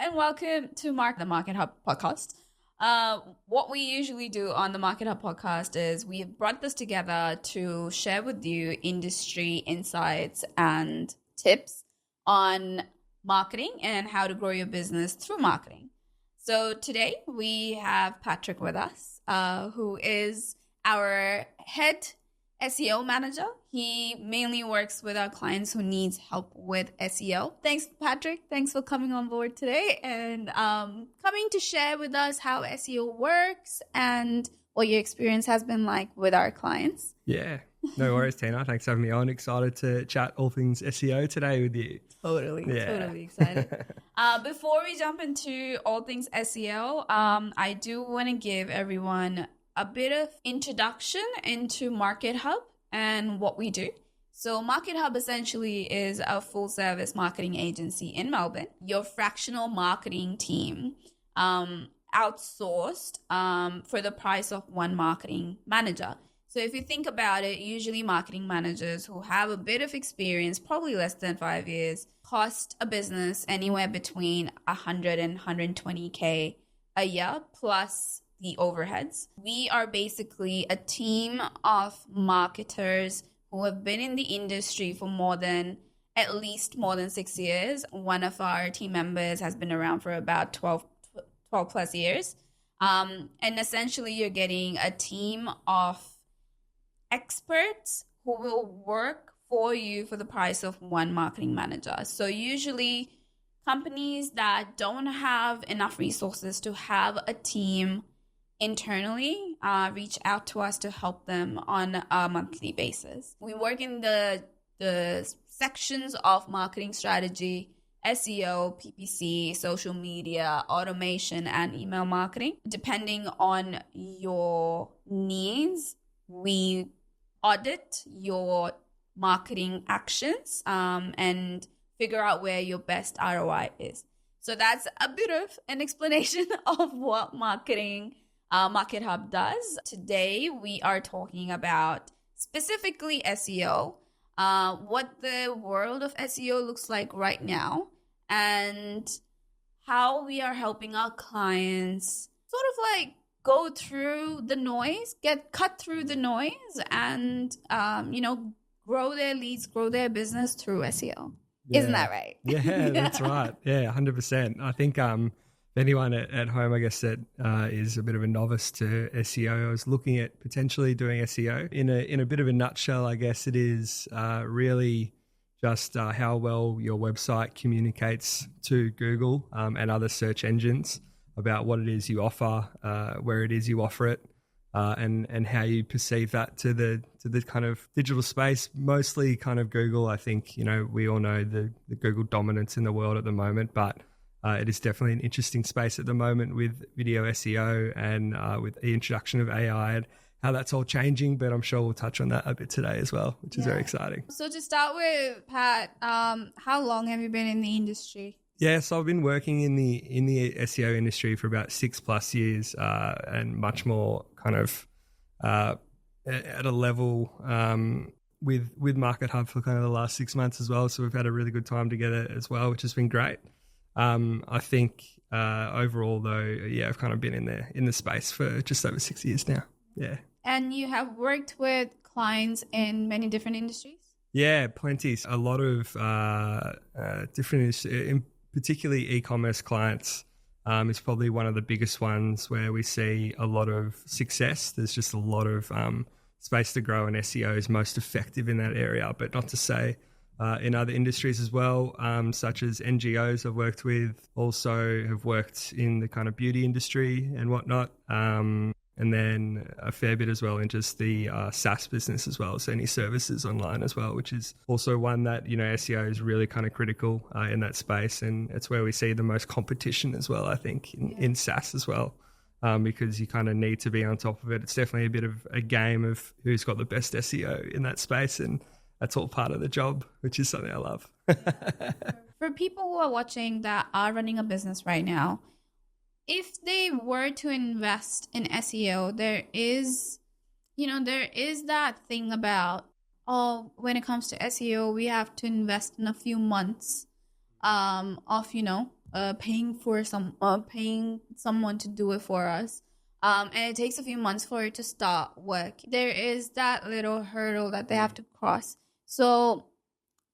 and welcome to the MarketHub podcast. What we usually do on the MarketHub podcast is we have brought this together to share with you industry insights and tips on marketing and how to grow your business through marketing. So today we have Patrick with us, who is our head SEO manager. He mainly works with our clients who needs help with SEO. Thanks, Patrick. Thanks for coming on board today and coming to share with us how SEO works and what your experience has been like with our clients. Yeah, no worries, Tina. Thanks for having me on. Excited to chat all things SEO today with you. Totally excited. Before we jump into all things SEO, I do want to give everyone a bit of introduction into MarketHub and what we do. So MarketHub essentially is a full service marketing agency in Melbourne. Your fractional marketing team outsourced for the price of one marketing manager. So if you think about it, usually marketing managers who have a bit of experience, probably less than 5 years, cost a business anywhere between 100 and 120K a year plus the overheads. We are basically a team of marketers who have been in the industry for at least more than 6 years. One of our team members has been around for about 12 plus years. And essentially you're getting a team of experts who will work for you for the price of one marketing manager. So usually companies that don't have enough resources to have a team internally reach out to us to help them on a monthly basis. We work in the sections of marketing strategy, SEO, PPC, social media, automation, and email marketing. Depending on your needs, we audit your marketing actions and figure out where your best ROI is. So that's a bit of an explanation of what MarketHub does. Today, we are talking about specifically SEO, what the world of SEO looks like right now, and how we are helping our clients sort of like go through the noise, cut through the noise, and grow their leads, grow their business through SEO. Yeah. Isn't that right? Yeah, that's right. Yeah, 100%. I think anyone at home, I guess, that is a bit of a novice to SEO, I was looking at potentially doing SEO. In a bit of a nutshell, I guess it is really just how well your website communicates to Google and other search engines about what it is you offer, where it is you offer it, and how you perceive that to the kind of digital space, mostly kind of Google. I think, we all know the Google dominance in the world at the moment, but it is definitely an interesting space at the moment with video SEO and with the introduction of AI and how that's all changing. But I'm sure we'll touch on that a bit today as well, which is very exciting. So to start with, Pat, how long have you been in the industry? Yeah, so I've been working in the SEO industry for about 6+ years and much more kind of at a level with MarketHub for kind of the last 6 months as well. So we've had a really good time together as well, which has been great. I think overall though, I've kind of been in the space for just over 6 years now. Yeah. And you have worked with clients in many different industries? Yeah, plenty. A lot of different industries, particularly e-commerce clients is probably one of the biggest ones where we see a lot of success. There's just a lot of space to grow, and SEO is most effective in that area, but not to say in other industries as well, such as NGOs I've worked with, also have worked in the kind of beauty industry and whatnot. And then a fair bit as well in just the SaaS business as well, so any services online as well, which is also one that, SEO is really kind of critical in that space. And it's where we see the most competition as well, I think, in SaaS as well, because you kind of need to be on top of it. It's definitely a bit of a game of who's got the best SEO in that space, and that's all part of the job, which is something I love. For people who are watching that are running a business right now, if they were to invest in SEO, there is that thing about, when it comes to SEO, we have to invest in a few months of paying someone to do it for us. And it takes a few months for it to start work. There is that little hurdle that they have to cross. So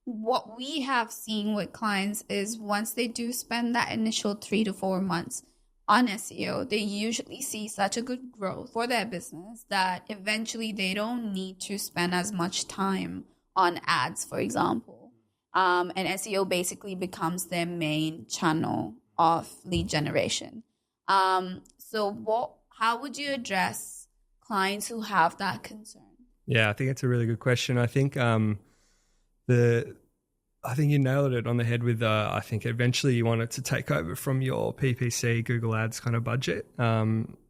what we have seen with clients is once they do spend that initial 3 to 4 months on SEO, they usually see such a good growth for their business that eventually they don't need to spend as much time on ads, for example. And SEO basically becomes their main channel of lead generation. How would you address clients who have that concern? Yeah, I think it's a really good question. I think I think you nailed it on the head with I think eventually you want it to take over from your PPC, Google Ads kind of budget.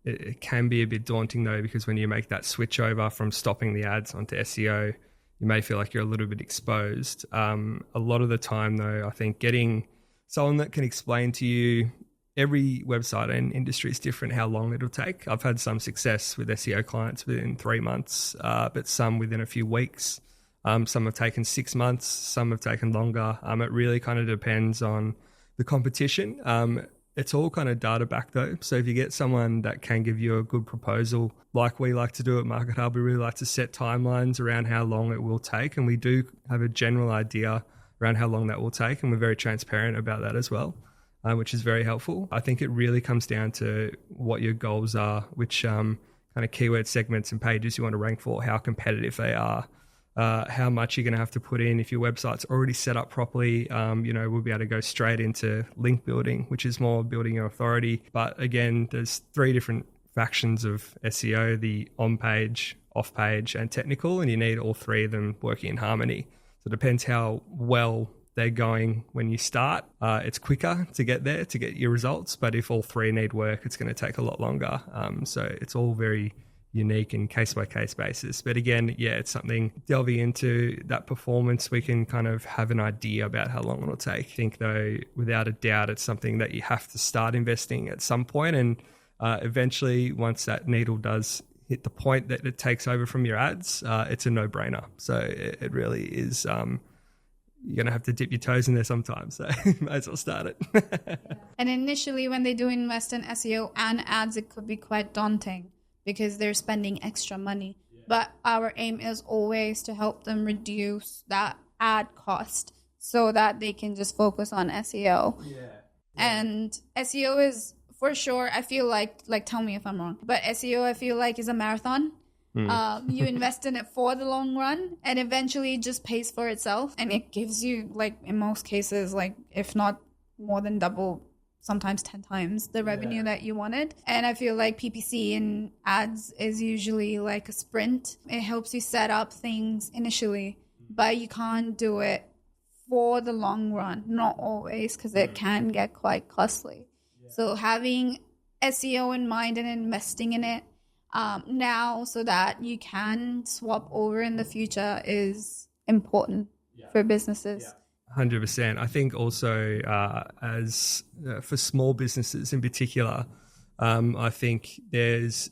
It can be a bit daunting though, because when you make that switch over from stopping the ads onto SEO, you may feel like you're a little bit exposed. A lot of the time though, I think getting someone that can explain to you, every website and industry is different how long it'll take. I've had some success with SEO clients within 3 months, but some within a few weeks. Some have taken 6 months, some have taken longer. It really kind of depends on the competition. It's all kind of data backed though. So if you get someone that can give you a good proposal, like we like to do at MarketHub, we really like to set timelines around how long it will take. And we do have a general idea around how long that will take. And we're very transparent about that as well, which is very helpful. I think it really comes down to what your goals are, which kind of keyword segments and pages you want to rank for, how competitive they are. How much you're going to have to put in. If your website's already set up properly, we'll be able to go straight into link building, which is more building your authority. But again, there's 3 different factions of SEO, the on-page, off-page, and technical, and you need all 3 of them working in harmony. So it depends how well they're going when you start. It's quicker to get there, to get your results, but if all 3 need work, it's going to take a lot longer. So it's all very unique and case-by-case basis. But again, yeah, it's something delving into that performance, we can kind of have an idea about how long it'll take. I think though, without a doubt, it's something that you have to start investing at some point. And eventually, once that needle does hit the point that it takes over from your ads, it's a no-brainer. So it really is, you're going to have to dip your toes in there sometimes. So might as well start it. And initially, when they do invest in SEO and ads, it could be quite daunting, because they're spending extra money. Yeah. But our aim is always to help them reduce that ad cost so that they can just focus on SEO. Yeah. And SEO is, for sure, I feel like tell me if I'm wrong, but SEO I feel like is a marathon. You invest in it for the long run, and eventually it just pays for itself. And it gives you, like in most cases, like if not more than double, sometimes 10 times the revenue that you wanted. And I feel like PPC and ads is usually like a sprint. It helps you set up things initially, but you can't do it for the long run. Not always, because it can get quite costly. Yeah. So having SEO in mind and investing in it now so that you can swap over in the future is important for businesses. Yeah. 100%. I think also for small businesses in particular, I think there's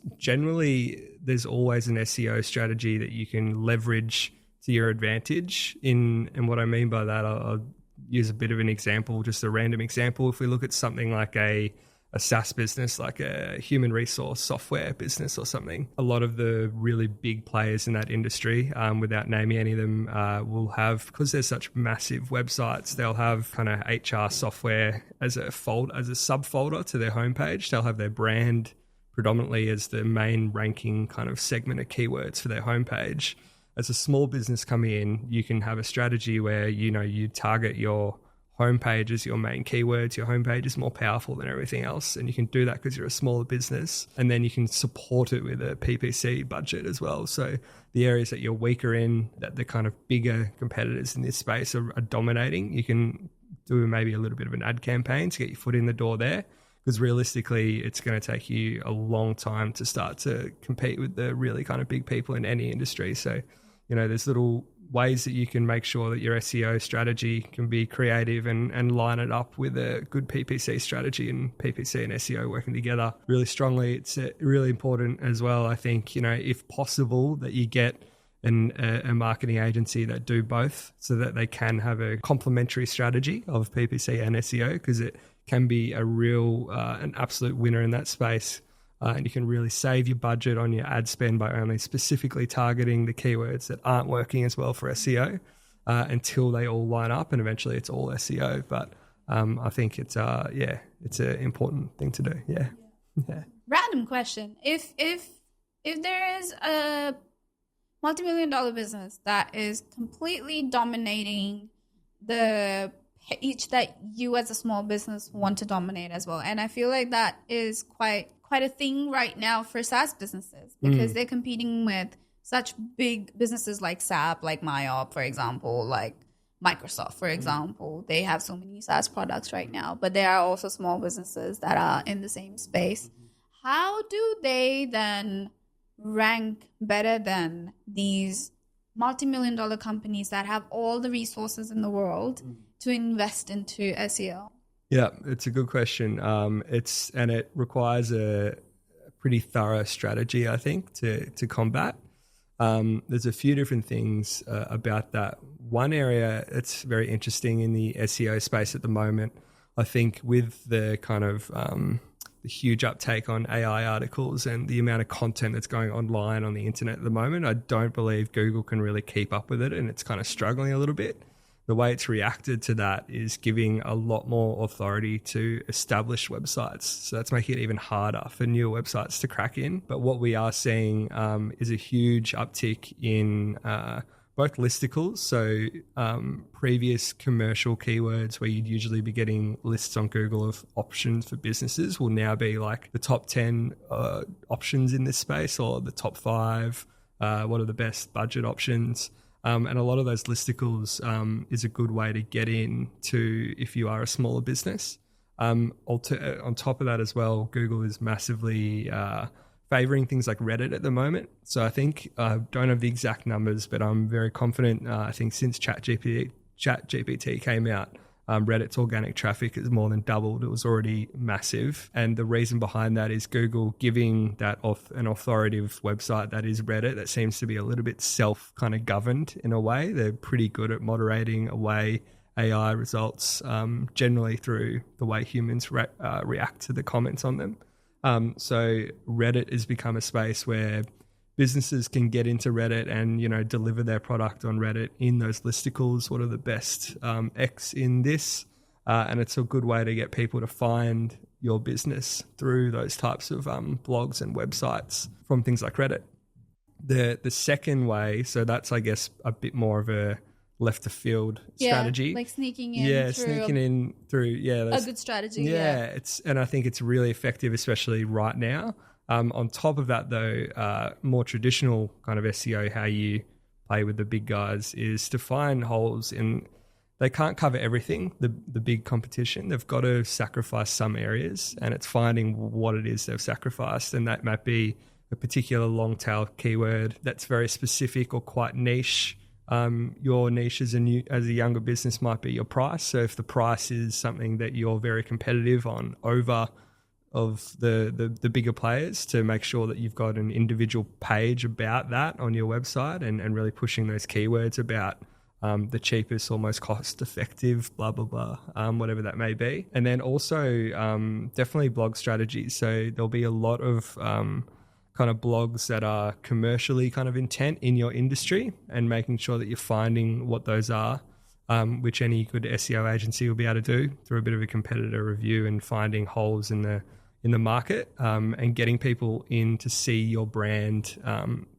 always an SEO strategy that you can leverage to your advantage. And what I mean by that, I'll use a bit of an example, just a random example. If we look at something like a SaaS business, like a human resource software business or something, a lot of the really big players in that industry, without naming any of them, will have, because they're such massive websites, they'll have kind of HR software as a subfolder to their homepage. They'll have their brand predominantly as the main ranking kind of segment of keywords for their homepage. As a small business coming in, you can have a strategy where, you target your homepage as your main keywords. Your homepage is more powerful than everything else, and you can do that because you're a smaller business, and then you can support it with a PPC budget as well. So the areas that you're weaker in, that the kind of bigger competitors in this space are dominating, you can do maybe a little bit of an ad campaign to get your foot in the door there, because realistically it's going to take you a long time to start to compete with the really kind of big people in any industry. So there's little ways that you can make sure that your SEO strategy can be creative and line it up with a good PPC strategy, and PPC and SEO working together really strongly. It's really important as well, I think, if possible, that you get a marketing agency that do both, so that they can have a complementary strategy of PPC and SEO, because it can be a real, an absolute winner in that space. And you can really save your budget on your ad spend by only specifically targeting the keywords that aren't working as well for SEO until they all line up, and eventually it's all SEO. But I think it's it's an important thing to do. Yeah. Random question: If there is a multi-million-dollar business that is completely dominating the page that you as a small business want to dominate as well, and I feel like that is quite a thing right now for SaaS businesses, because they're competing with such big businesses like SAP, like MyOp, for example, like Microsoft, for example. They have so many SaaS products right now, but there are also small businesses that are in the same space. How do they then rank better than these multi-million-dollar companies that have all the resources in the world to invest into SEO? Yeah, it's a good question. It requires a pretty thorough strategy, I think, to combat. There's a few different things about that. One area that's very interesting in the SEO space at the moment, I think, with the kind of the huge uptake on AI articles and the amount of content that's going online on the internet at the moment, I don't believe Google can really keep up with it, and it's kind of struggling a little bit. The way it's reacted to that is giving a lot more authority to established websites. So that's making it even harder for newer websites to crack in. But what we are seeing is a huge uptick in both listicles. So previous commercial keywords where you'd usually be getting lists on Google of options for businesses will now be like the top 10 options in this space, or the top 5, what are the best budget options. And a lot of those listicles is a good way to get in to if you are a smaller business. On top of that as well, Google is massively favoring things like Reddit at the moment. So I think, I don't have the exact numbers, but I'm very confident. I think since ChatGPT came out, Reddit's organic traffic has more than doubled. It was already massive. And the reason behind that is Google giving that an authoritative website that is Reddit that seems to be a little bit self kind of governed in a way. They're pretty good at moderating away AI results, generally through the way humans react to the comments on them. So Reddit has become a space where businesses can get into Reddit and, deliver their product on Reddit in those listicles. What are the best X in this? And it's a good way to get people to find your business through those types of blogs and websites from things like Reddit. The second way, so that's, I guess, a bit more of a left of field strategy. Like sneaking in through a good strategy. And I think it's really effective, especially right now. On top of that, though, more traditional kind of SEO, how you play with the big guys, is to find holes in. They can't cover everything, the big competition. They've got to sacrifice some areas, and it's finding what it is they've sacrificed. And that might be a particular long tail keyword that's very specific or quite niche. Your niche as a younger business might be your price. So if the price is something that you're very competitive on over of the bigger players, to make sure that you've got an individual page about that on your website, and really pushing those keywords about the cheapest or most cost effective, blah, blah, blah, whatever that may be. And then also definitely blog strategies. So there'll be a lot of kind of blogs that are commercially kind of intent in your industry, and making sure that you're finding what those are, which any good SEO agency will be able to do through a bit of a competitor review and finding holes in the market, and getting people in to see your brand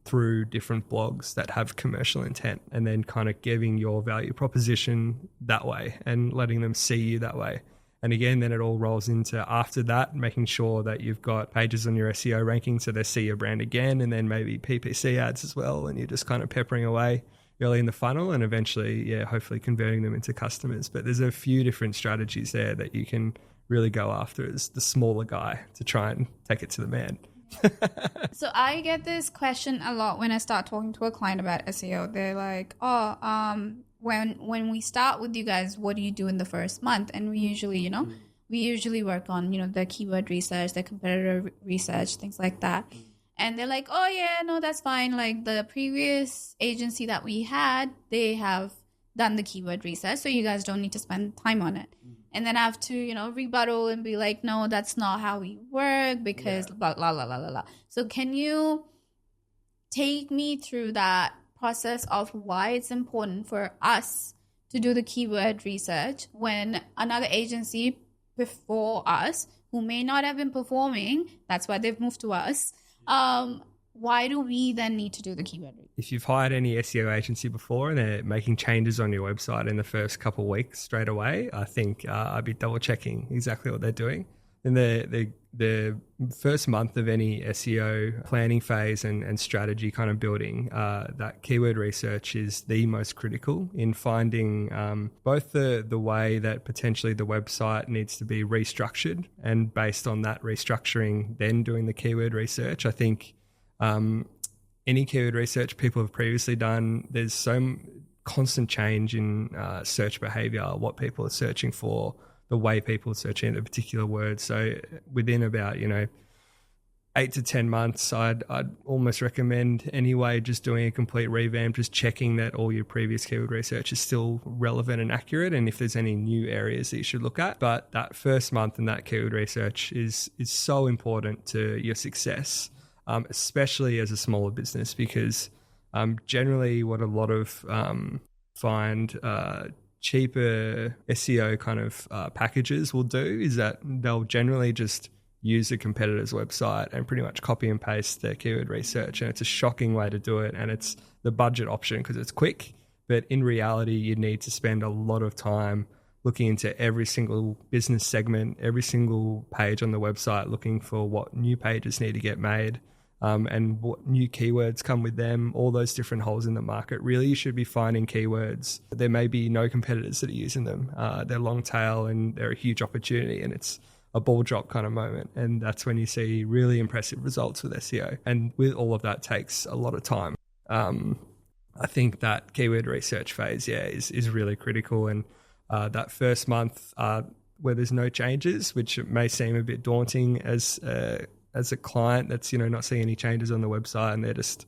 through different blogs that have commercial intent, and then kind of giving your value proposition that way and letting them see you that way. And again, then it all rolls into, after that, making sure that you've got pages on your SEO ranking so they see your brand again, and then maybe PPC ads as well, and you're just kind of peppering away early in the funnel, and eventually, hopefully converting them into customers. But there's a few different strategies there that you can really go after as the smaller guy to try and take it to the man. So I get this question a lot when I start talking to a client about SEO. They're like, when we start with you guys, what do you do in the first month? And we usually work on, the keyword research, the competitor research, things like that. And they're like, oh yeah, no, that's fine. Like the previous agency that we had, they have done the keyword research, so you guys don't need to spend time on it. and then I have to, rebuttal and be like, no, that's not how we work because blah, blah, blah, blah, blah, blah. So can you take me through that process of why it's important for us to do the keyword research when another agency before us who may not have been performing, that's why they've moved to us, why do we then need to do the keyword research? If you've hired any SEO agency before and they're making changes on your website in the first couple of weeks straight away, I think I'd be double checking exactly what they're doing. In the first month of any SEO planning phase and strategy kind of building, that keyword research is the most critical in finding both the way that potentially the website needs to be restructured, and based on that restructuring, then doing the keyword research. I think any keyword research people have previously done, there's some constant change in search behavior, what people are searching for, the way people are searching a particular word. So within about 8 to 10 months, I'd almost recommend anyway just doing a complete revamp, just checking that all your previous keyword research is still relevant and accurate, and if there's any new areas that you should look at. But that first month in that keyword research is so important to your success, especially as a smaller business, because generally what a lot of find cheaper SEO kind of packages will do is that they'll generally just use a competitor's website and pretty much copy and paste their keyword research. And it's a shocking way to do it. And it's the budget option because it's quick. But in reality, you need to spend a lot of time looking into every single business segment, every single page on the website, looking for what new pages need to get made. And what new keywords come with them, all those different holes in the market. Really, you should be finding keywords. There may be no competitors that are using them. They're long tail and they're a huge opportunity, and it's a ball drop kind of moment. And that's when you see really impressive results with SEO. And with all of that takes a lot of time. I think that keyword research phase, is really critical. And that first month where there's no changes, which may seem a bit daunting as a client that's not seeing any changes on the website and they're just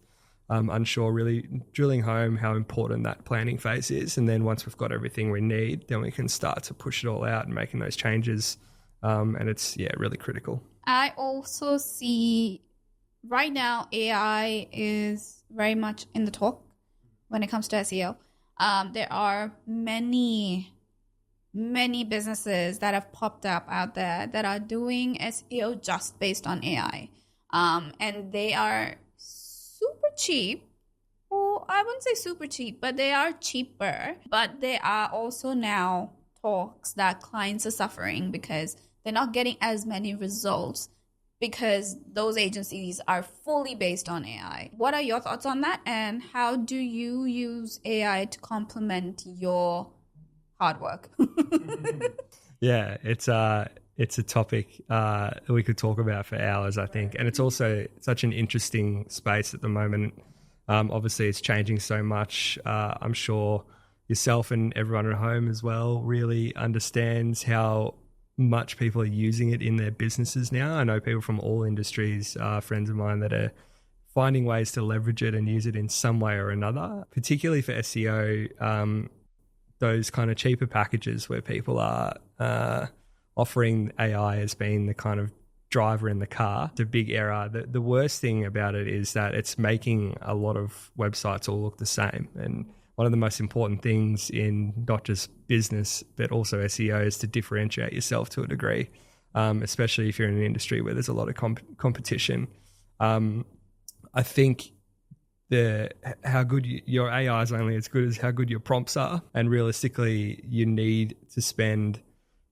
unsure, really drilling home how important that planning phase is. And then once we've got everything we need, then we can start to push it all out and making those changes. And it's really critical. I also see right now AI is very much in the talk when it comes to SEO. There are many businesses that have popped up out there that are doing SEO just based on AI. And they are super cheap. Well, I wouldn't say super cheap, but they are cheaper. But there are also now talks that clients are suffering because they're not getting as many results because those agencies are fully based on AI. What are your thoughts on that? And how do you use AI to complement your hard work? Yeah, it's a topic we could talk about for hours, I think. And it's also such an interesting space at the moment. Obviously, it's changing so much. I'm sure yourself and everyone at home as well really understands how much people are using it in their businesses now. I know people from all industries, friends of mine, that are finding ways to leverage it and use it in some way or another, particularly for SEO. Those kind of cheaper packages where people are offering AI as being the kind of driver in the car. It's a big error. The worst thing about it is that it's making a lot of websites all look the same. And one of the most important things in not just business, but also SEO is to differentiate yourself to a degree, especially if you're in an industry where there's a lot of competition. I think how good your AI is only as good as how good your prompts are. And realistically, you need to spend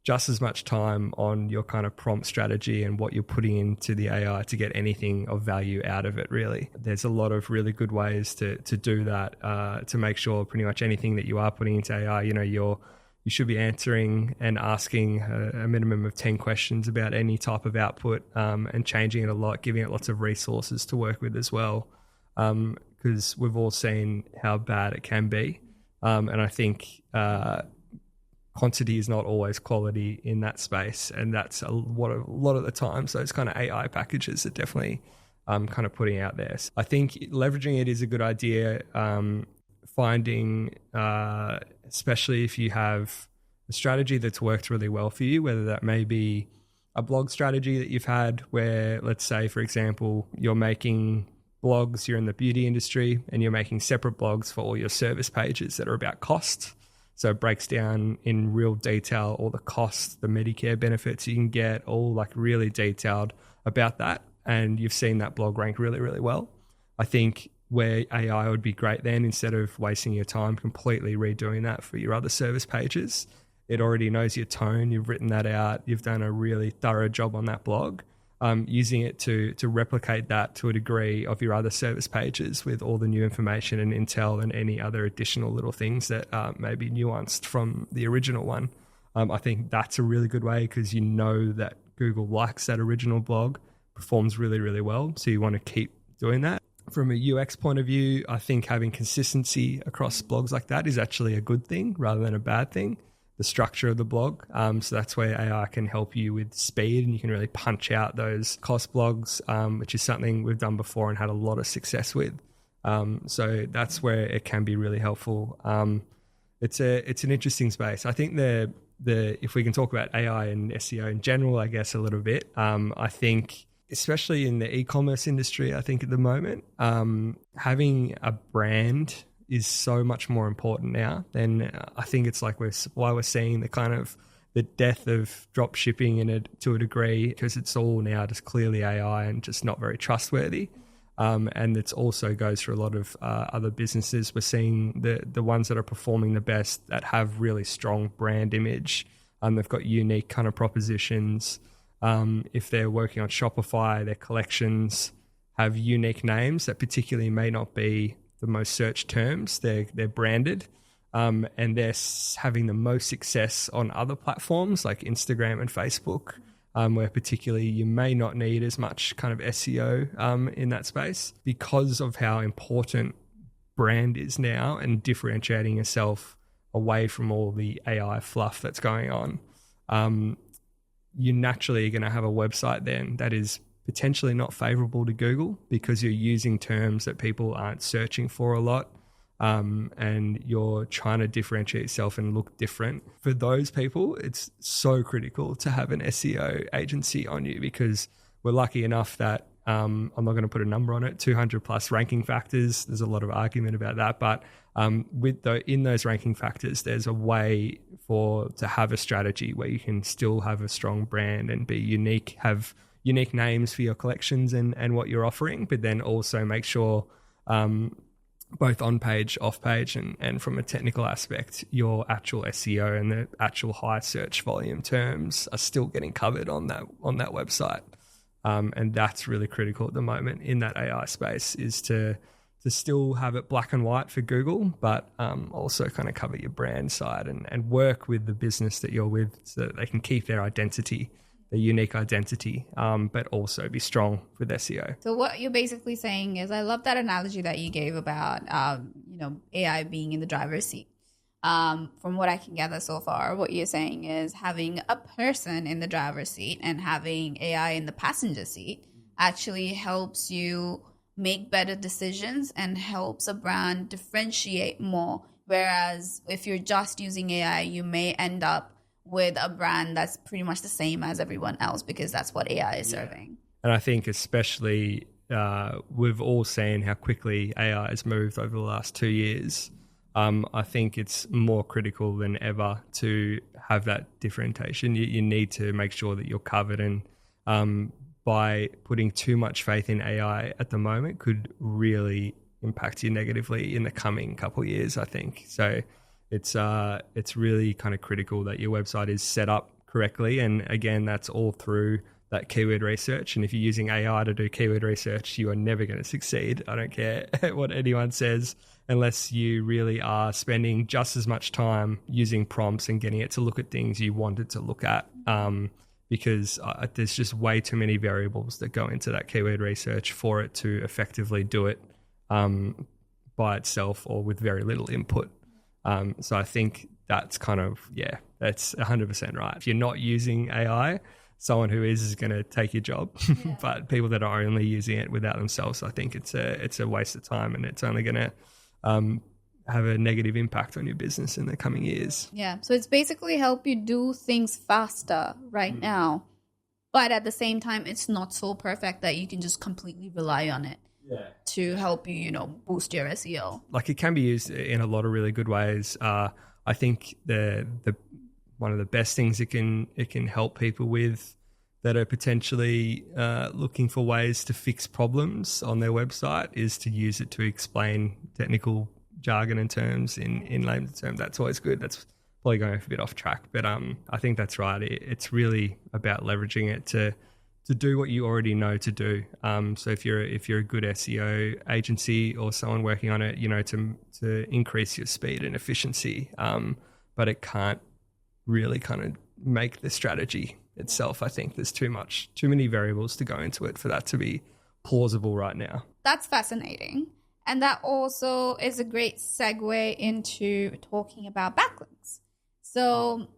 just as much time on your kind of prompt strategy and what you're putting into the AI to get anything of value out of it, really. There's a lot of really good ways to do that, to make sure pretty much anything that you are putting into AI, you should be answering and asking a minimum of 10 questions about any type of output, and changing it a lot, giving it lots of resources to work with as well. Because we've all seen how bad it can be. And I think quantity is not always quality in that space. And that's a lot of the times those kind of AI packages are definitely kind of putting out there. So I think leveraging it is a good idea. Finding, especially if you have a strategy that's worked really well for you, whether that may be a blog strategy that you've had where, let's say, for example, you're making blogs, you're in the beauty industry and you're making separate blogs for all your service pages that are about cost. So it breaks down in real detail all the costs, the Medicare benefits you can get, all like really detailed about that. And you've seen that blog rank really, really well. I think where AI would be great then, instead of wasting your time completely redoing that for your other service pages, it already knows your tone, you've written that out, you've done a really thorough job on that blog. Using it to replicate that to a degree of your other service pages with all the new information and intel and any other additional little things that may be nuanced from the original one. I think that's a really good way because you know that Google likes that original blog, performs really, really well. So you want to keep doing that. From a UX point of view, I think having consistency across blogs like that is actually a good thing rather than a bad thing. The structure of the blog. So that's where AI can help you with speed and you can really punch out those cost blogs, which is something we've done before and had a lot of success with. So that's where it can be really helpful. It's an interesting space. I think if we can talk about AI and SEO in general, I guess a little bit, I think especially in the e-commerce industry, I think at the moment, having a brand is so much more important now. Then I think it's like why we're seeing the kind of the death of drop shipping to a degree, because it's all now just clearly AI and just not very trustworthy. And it also goes for a lot of other businesses. We're seeing the ones that are performing the best that have really strong brand image. They've got unique kind of propositions. If they're working on Shopify, their collections have unique names that particularly may not be the most searched terms. They're branded, and they're having the most success on other platforms like Instagram and Facebook, where particularly you may not need as much kind of SEO in that space because of how important brand is now and differentiating yourself away from all the AI fluff that's going on. You naturally are going to have a website then that is potentially not favorable to Google because you're using terms that people aren't searching for a lot, and you're trying to differentiate yourself and look different. For those people, it's so critical to have an SEO agency on you because we're lucky enough that I'm not going to put a number on it, 200 plus ranking factors. There's a lot of argument about that, but in those ranking factors, there's a way to have a strategy where you can still have a strong brand and be unique, have unique names for your collections and what you're offering, but then also make sure both on page, off page, and from a technical aspect, your actual SEO and the actual high search volume terms are still getting covered on that website. And that's really critical at the moment in that AI space, is to still have it black and white for Google, but also kind of cover your brand side and work with the business that you're with so that they can keep their identity, their unique identity, but also be strong with SEO. So what you're basically saying is, I love that analogy that you gave about, AI being in the driver's seat. From what I can gather so far, what you're saying is having a person in the driver's seat and having AI in the passenger seat actually helps you make better decisions and helps a brand differentiate more. Whereas if you're just using AI, you may end up with a brand that's pretty much the same as everyone else because that's what AI is serving. And I think especially we've all seen how quickly AI has moved over the last 2 years. I think it's more critical than ever to have that differentiation. You need to make sure that you're covered, and by putting too much faith in AI at the moment could really impact you negatively in the coming couple of years, I think. So it's really kind of critical that your website is set up correctly. And again, that's all through that keyword research. And if you're using AI to do keyword research, you are never going to succeed. I don't care what anyone says, unless you really are spending just as much time using prompts and getting it to look at things you want it to look at. Because there's just way too many variables that go into that keyword research for it to effectively do it by itself or with very little input. So I think that's kind of, that's 100% right. If you're not using AI, someone who is going to take your job. Yeah. But people that are only using it without themselves, I think it's a waste of time, and it's only going to have a negative impact on your business in the coming years. Yeah. So it's basically help you do things faster right now. But at the same time, it's not so perfect that you can just completely rely on it to help you, boost your SEO. Like, it can be used in a lot of really good ways. I think the one of the best things it can help people with that are potentially looking for ways to fix problems on their website is to use it to explain technical jargon and terms in layman's terms. That's always good. That's probably going a bit off track, but I think that's right. It's really about leveraging it to do what you already know to do. So if you're a good SEO agency or someone working on it, to increase your speed and efficiency, but it can't really kind of make the strategy itself. I think there's too many variables to go into it for that to be plausible right now. That's fascinating. And that also is a great segue into talking about backlinks. So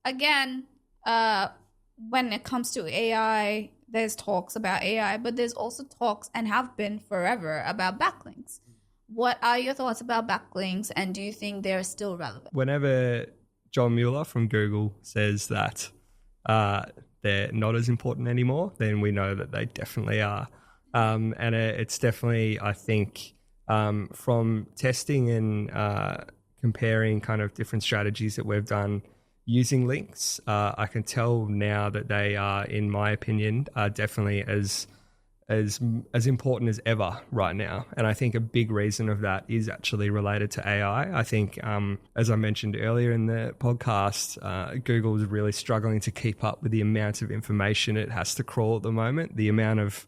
again, when it comes to AI, there's talks about AI, but there's also talks, and have been forever, about backlinks. What are your thoughts about backlinks, and do you think they're still relevant? Whenever John Mueller from Google says that they're not as important anymore, then we know that they definitely are. And it's definitely, I think, from testing and comparing kind of different strategies that we've done using links, I can tell now that they are, in my opinion, definitely as important as ever right now. And I think a big reason of that is actually related to AI. I think, as I mentioned earlier in the podcast, Google is really struggling to keep up with the amount of information it has to crawl at the moment, the amount of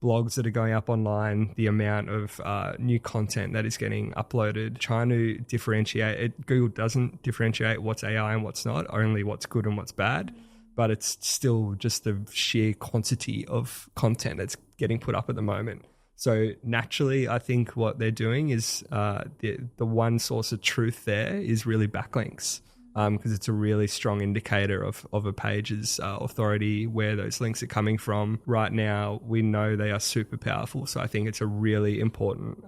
blogs that are going up online, the amount of new content that is getting uploaded, trying to differentiate it. Google doesn't differentiate what's AI and what's not, only what's good and what's bad. But it's still just the sheer quantity of content that's getting put up at the moment. So naturally, I think what they're doing is the one source of truth there is really backlinks, because it's a really strong indicator of a page's authority, where those links are coming from. Right now, we know they are super powerful. So I think it's a really important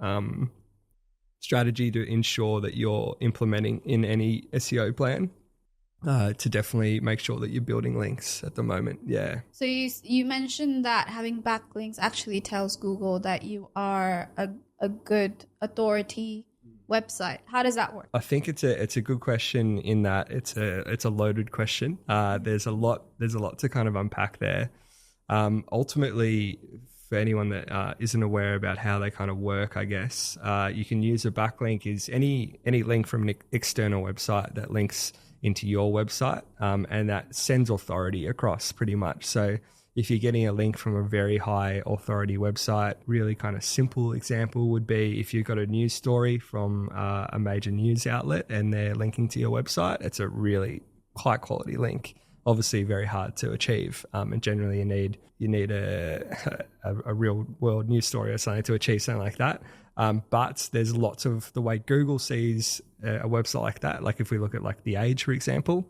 strategy to ensure that you're implementing in any SEO plan. To definitely make sure that you're building links at the moment. Yeah. So you mentioned that having backlinks actually tells Google that you are a good authority website. How does that work? I think it's a good question in that it's a loaded question. There's a lot to kind of unpack there. Ultimately, for anyone that isn't aware about how they kind of work, I guess you can use a backlink is any link from an external website that links into your website, and that sends authority across pretty much. So if you're getting a link from a very high authority website, really kind of simple example would be if you've got a news story from a major news outlet and they're linking to your website, it's a really high quality link. Obviously very hard to achieve, and generally you need a real world news story or something to achieve something like that. But there's lots of the way Google sees a website like that. Like if we look at like The Age, for example,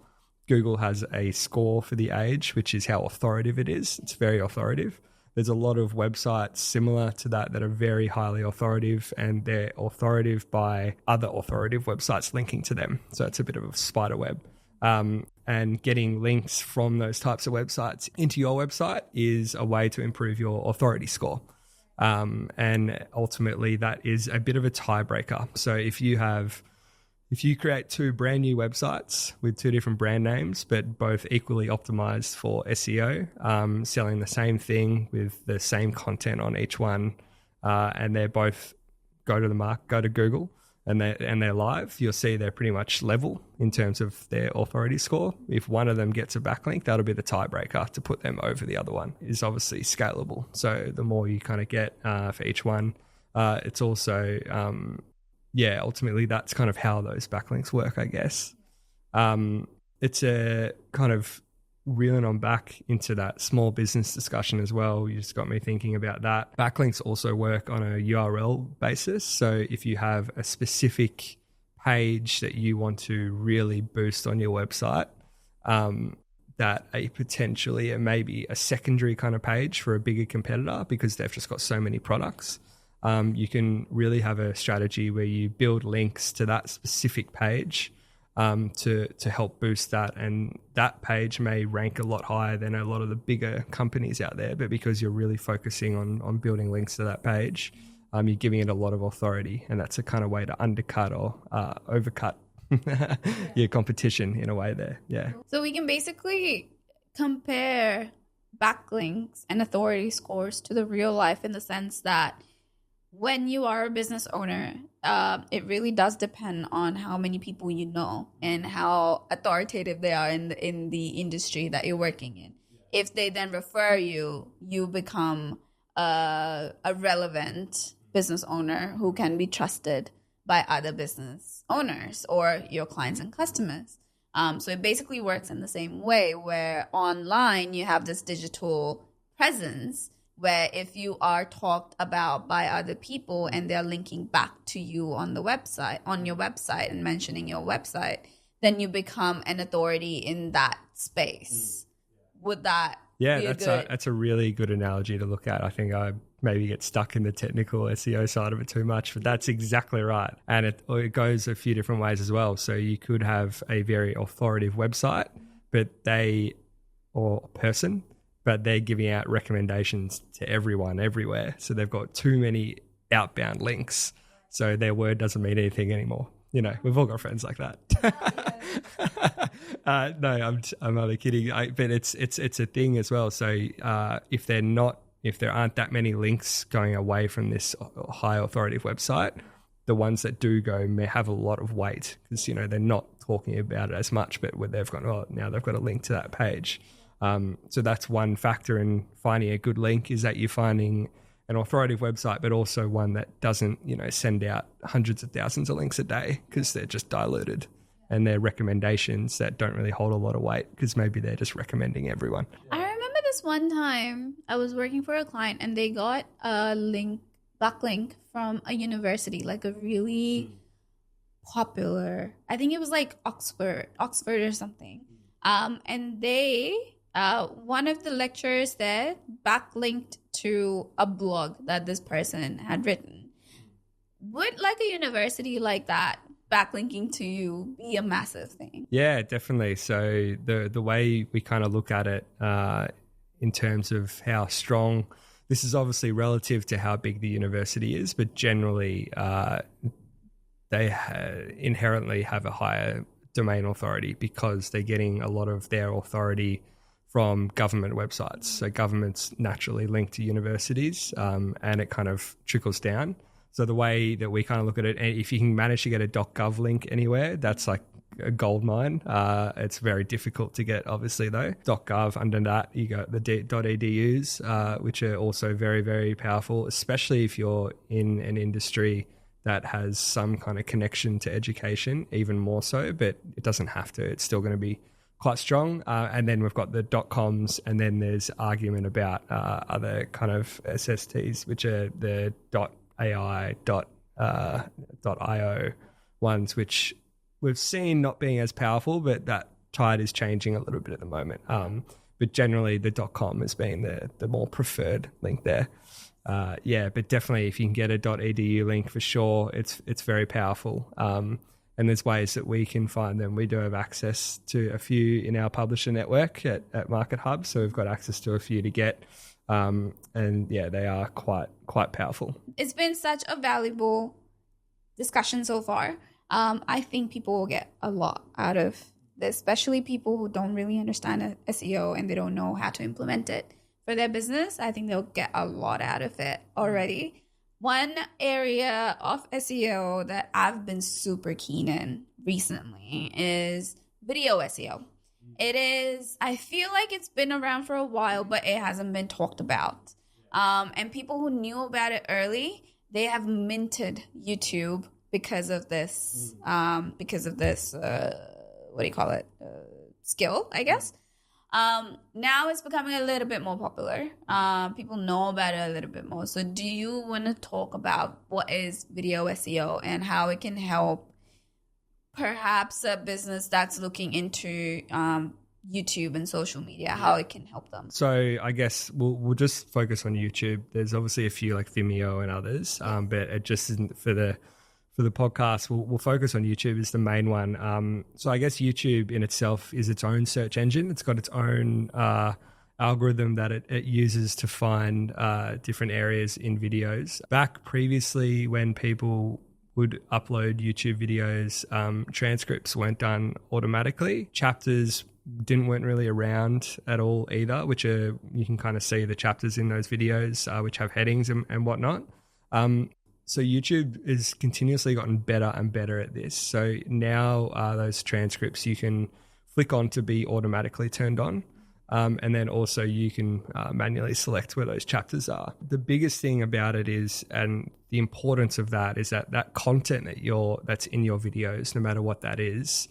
Google has a score for The Age, which is how authoritative it is. It's very authoritative. There's a lot of websites similar to that are very highly authoritative, and they're authoritative by other authoritative websites linking to them. So it's a bit of a spider web. And getting links from those types of websites into your website is a way to improve your authority score. And ultimately that is a bit of a tiebreaker. So if you create two brand new websites with two different brand names, but both equally optimized for SEO, selling the same thing with the same content on each one, and they both go to Google and they're live, you'll see they're pretty much level in terms of their authority score. If one of them gets a backlink, that'll be the tiebreaker to put them over the other one. Is obviously scalable. So the more you kind of get for each one, it's also, ultimately that's kind of how those backlinks work, I guess. It's a kind of reeling on back into that small business discussion as well. You just got me thinking about that. Backlinks also work on a URL basis. So if you have a specific page that you want to really boost on your website, that maybe a secondary kind of page for a bigger competitor because they've just got so many products, you can really have a strategy where you build links to that specific page to help boost that. And that page may rank a lot higher than a lot of the bigger companies out there, but because you're really focusing on building links to that page, you're giving it a lot of authority, and that's a kind of way to undercut or overcut your competition in a way there. Yeah. So we can basically compare backlinks and authority scores to the real life in the sense that when you are a business owner, it really does depend on how many people you know and how authoritative they are in the industry that you're working in. If they then refer you, you become a relevant business owner who can be trusted by other business owners or your clients and customers. So it basically works in the same way, where online you have this digital presence where if you are talked about by other people and they're linking back to you on your website and mentioning your website, then you become an authority in that space. Would that be that's a really good analogy to look at. I think I maybe get stuck in the technical SEO side of it too much, but that's exactly right. And it goes a few different ways as well. So you could have a very authoritative website, but they're giving out recommendations to everyone everywhere. So they've got too many outbound links. So their word doesn't mean anything anymore. You know, we've all got friends like that. No, I'm only kidding. But it's a thing as well. So if there aren't that many links going away from this high authoritative website, the ones that do go may have a lot of weight because, you know, they're not talking about it as much, but they've got a link to that page. So that's one factor in finding a good link, is that you're finding an authoritative website, but also one that doesn't, you know, send out hundreds of thousands of links a day because they're just diluted, and they're recommendations that don't really hold a lot of weight because maybe they're just recommending everyone. I remember this one time I was working for a client and they got a backlink from a university, like a really popular, I think it was like Oxford or something. And they, one of the lecturers there backlinked to a blog that this person had written. Would like a university like that backlinking to you be a massive thing? Yeah, definitely. So the way we kind of look at it in terms of how strong, this is obviously relative to how big the university is, but generally they inherently have a higher domain authority because they're getting a lot of their authority from government websites. So governments naturally link to universities, and it kind of trickles down. So the way that we kind of look at it, if you can manage to get a .gov link anywhere, that's like a gold mine. It's very difficult to get, obviously, though. .gov, under that, you got the .edus, which are also very, very powerful, especially if you're in an industry that has some kind of connection to education, even more so, but it doesn't have to. It's still going to be quite strong. And then we've got the .coms, and then there's argument about other kind of SSTs, which are the .ai, .io ones, which we've seen not being as powerful, but that tide is changing a little bit at the moment. But generally the .com has been the more preferred link there. But definitely if you can get a .edu link, for sure, it's very powerful. And there's ways that we can find them. We do have access to a few in our publisher network at MarketHub, so we've got access to a few to get. They are quite powerful. It's been such a valuable discussion so far. I think people will get a lot out of this, especially people who don't really understand SEO and they don't know how to implement it for their business. I think they'll get a lot out of it already. One area of SEO that I've been super keen in recently is video SEO. I feel like it's been around for a while, but it hasn't been talked about. And people who knew about it early, they have minted YouTube because of this, skill, I guess. Now it's becoming a little bit more popular. People know about it a little bit more. So do you want to talk about what is video SEO and how it can help perhaps a business that's looking into YouTube and social media, how it can help them? So I guess we'll just focus on YouTube. There's obviously a few like Vimeo and others, but it just isn't for the podcast. We'll focus on YouTube as the main one. So I guess YouTube in itself is its own search engine. It's got its own algorithm that it uses to find different areas in videos. Back previously, when people would upload YouTube videos, transcripts weren't done automatically. Chapters weren't really around at all either, which are, you can kind of see the chapters in those videos, which have headings and whatnot. So YouTube has continuously gotten better and better at this. So now those transcripts you can flick on to be automatically turned on. And then also you can manually select where those chapters are. The biggest thing about it is, and the importance of that is that content that's in your videos, no matter what that is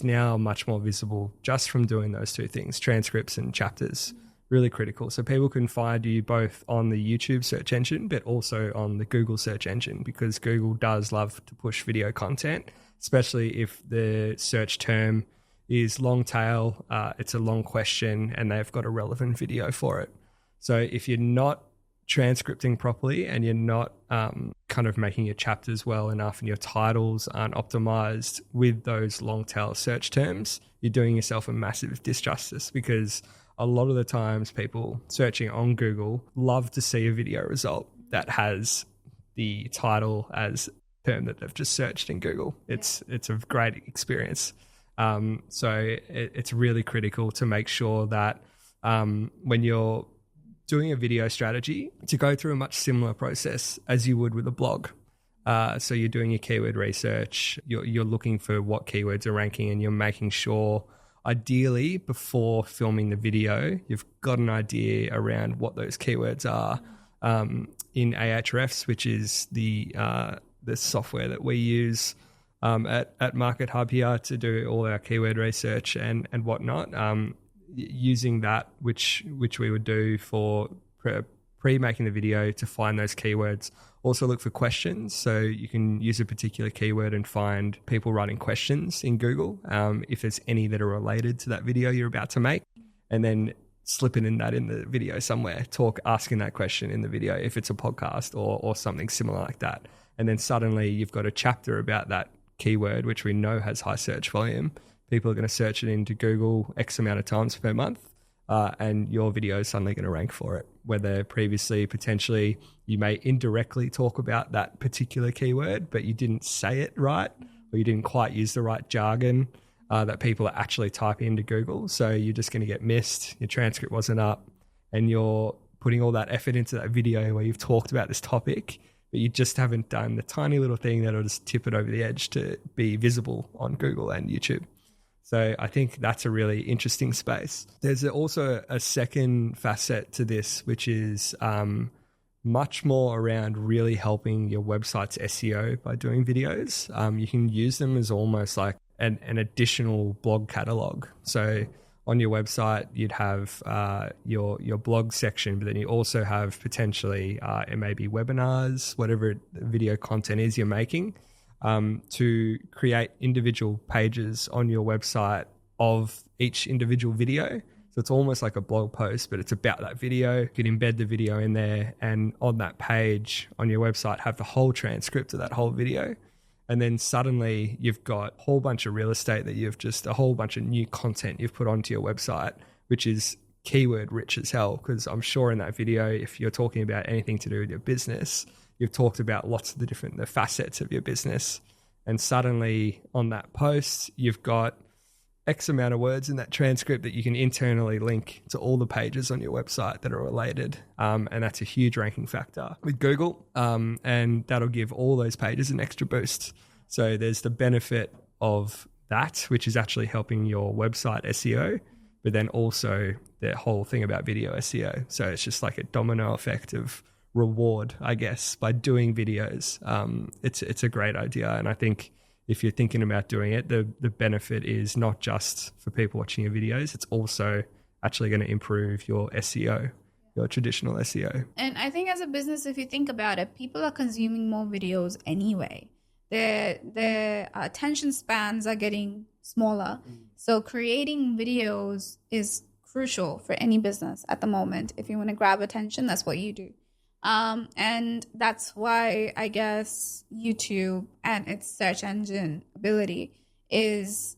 now much more visible just from doing those two things, transcripts and chapters. Really critical. So people can find you both on the YouTube search engine, but also on the Google search engine, because Google does love to push video content, especially if the search term is long tail, it's a long question, and they've got a relevant video for it. So if you're not transcripting properly and you're not kind of making your chapters well enough and your titles aren't optimized with those long tail search terms, you're doing yourself a massive disjustice, because a lot of the times people searching on Google love to see a video result that has the title as a term that they've just searched in Google. It's a great experience. So it's really critical to make sure that when you're doing a video strategy, to go through a much similar process as you would with a blog. So you're doing your keyword research, you're looking for what keywords are ranking, and you're making sure, ideally before filming the video, you've got an idea around what those keywords are. In Ahrefs, which is the software that we use at MarketHub here to do all our keyword research and whatnot, using that, which we would do for pre-making the video to find those keywords. Also look for questions. So you can use a particular keyword and find people writing questions in Google, if there's any that are related to that video you're about to make, and then slip it in the video somewhere, asking that question in the video if it's a podcast or something similar like that. And then suddenly you've got a chapter about that keyword, which we know has high search volume. People are going to search it into Google X amount of times per month, and your video is suddenly going to rank for it. Whether previously, potentially, you may indirectly talk about that particular keyword, but you didn't say it right, or you didn't quite use the right jargon that people are actually typing into Google. So you're just going to get missed. Your transcript wasn't up, and you're putting all that effort into that video where you've talked about this topic, but you just haven't done the tiny little thing that'll just tip it over the edge to be visible on Google and YouTube. So I think that's a really interesting space. There's also a second facet to this, which is much more around really helping your website's SEO by doing videos. You can use them as almost like an additional blog catalog. So on your website, you'd have your blog section, but then you also have potentially it may be webinars, whatever video content is you're making, to create individual pages on your website of each individual video. So it's almost like a blog post, but it's about that video. You can embed the video in there, and on that page on your website have the whole transcript of that whole video. And then suddenly you've got a whole bunch of real estate a whole bunch of new content you've put onto your website, which is keyword rich as hell. Because I'm sure in that video, if you're talking about anything to do with your business, you've talked about lots of the facets of your business. And suddenly on that post, you've got X amount of words in that transcript that you can internally link to all the pages on your website that are related. And that's a huge ranking factor with Google. And that'll give all those pages an extra boost. So there's the benefit of that, which is actually helping your website SEO, but then also the whole thing about video SEO. So it's just like a domino effect of reward, I guess, by doing videos. It's a great idea. And I think if you're thinking about doing it, the benefit is not just for people watching your videos, it's also actually going to improve your SEO, your traditional SEO. And I think as a business, if you think about it, people are consuming more videos anyway. their attention spans are getting smaller. So creating videos is crucial for any business at the moment. If you want to grab attention, that's what you do. And that's why I guess YouTube and its search engine ability is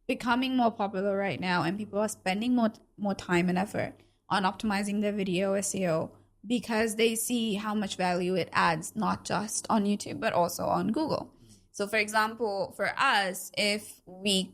becoming more popular right now, and people are spending more time and effort on optimizing their video SEO because they see how much value it adds, not just on YouTube, but also on Google. So for example, for us, if we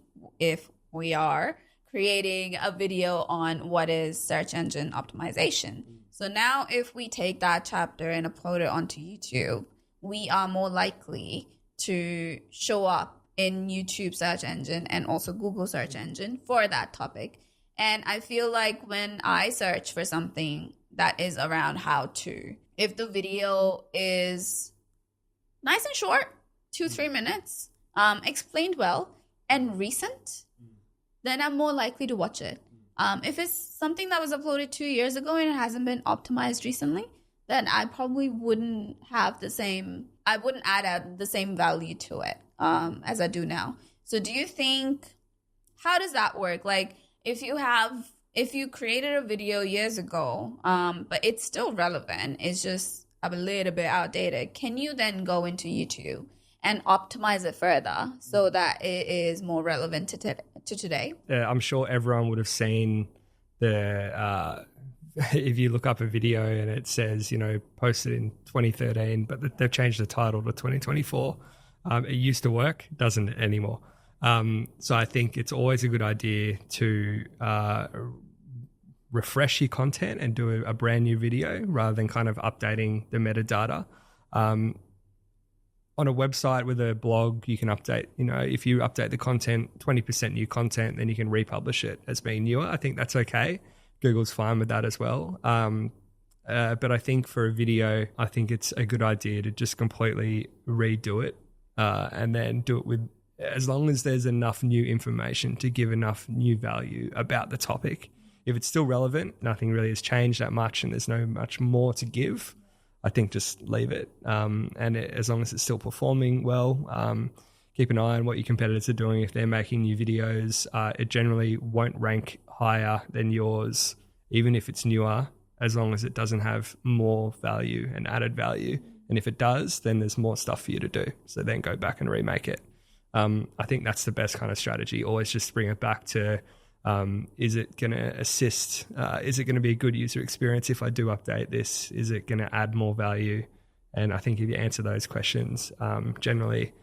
are creating a video on what is search engine optimization. So now if we take that chapter and upload it onto YouTube, we are more likely to show up in YouTube search engine and also Google search engine for that topic. And I feel like when I search for something that is around how to, if the video is nice and short, 2-3 minutes, explained well and recent, then I'm more likely to watch it. If it's something that was uploaded 2 years ago and it hasn't been optimized recently, then I probably wouldn't add the same value to it as I do now. So do you think, how does that work? Like if you created a video years ago, but it's still relevant, it's just a little bit outdated, can you then go into YouTube and optimize it further so that it is more relevant to today? I'm sure everyone would have seen the if you look up a video and it says, posted in 2013, but they've changed the title to 2024. It used to work, doesn't anymore. So I think it's always a good idea to refresh your content and do a brand new video rather than kind of updating the metadata. On a website with a blog, you can update, if you update the content, 20% new content, then you can republish it as being newer. I think that's okay. Google's fine with that as well. But I think for a video, I think it's a good idea to just completely redo it and then do it with, as long as there's enough new information to give enough new value about the topic. If it's still relevant, nothing really has changed that much and there's no much more to give, I think just leave it. As long as it's still performing well, keep an eye on what your competitors are doing. If they're making new videos, it generally won't rank higher than yours, even if it's newer, as long as it doesn't have more value and added value. And if it does, then there's more stuff for you to do. So then go back and remake it. I think that's the best kind of strategy. Always just bring it back to, is it going to assist? Is it going to be a good user experience if I do update this? Is it going to add more value? And I think if you answer those questions, generally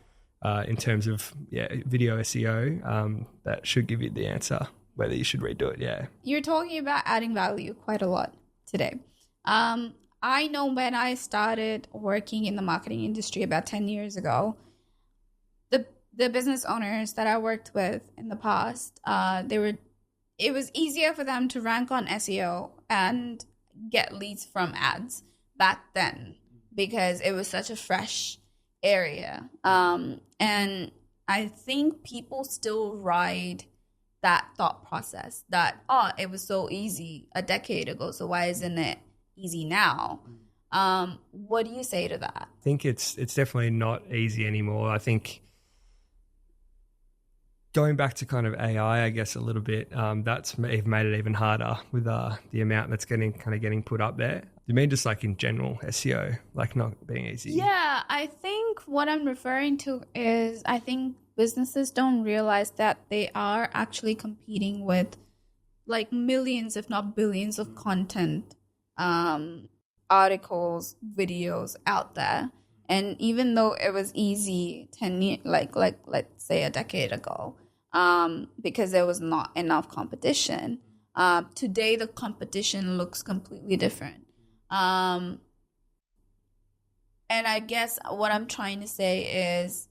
in terms of video SEO, that should give you the answer whether you should redo it. Yeah. You're talking about adding value quite a lot today. I know when I started working in the marketing industry about 10 years ago, the business owners that I worked with in the past, it was easier for them to rank on SEO and get leads from ads back then because it was such a fresh area. And I think people still ride that thought process that, it was so easy a decade ago, so why isn't it easy now? What do you say to that? I think it's definitely not easy anymore. I think going back to kind of AI, I guess a little bit, that's made it even harder with the amount that's getting put up there. You mean just like in general SEO, like not being easy? Yeah, I think what I'm referring to is I think businesses don't realize that they are actually competing with like millions, if not billions of content, articles, videos out there. And even though it was easy 10 years, like let's say a decade ago, because there was not enough competition, today the competition looks completely different. And I guess what I'm trying to say is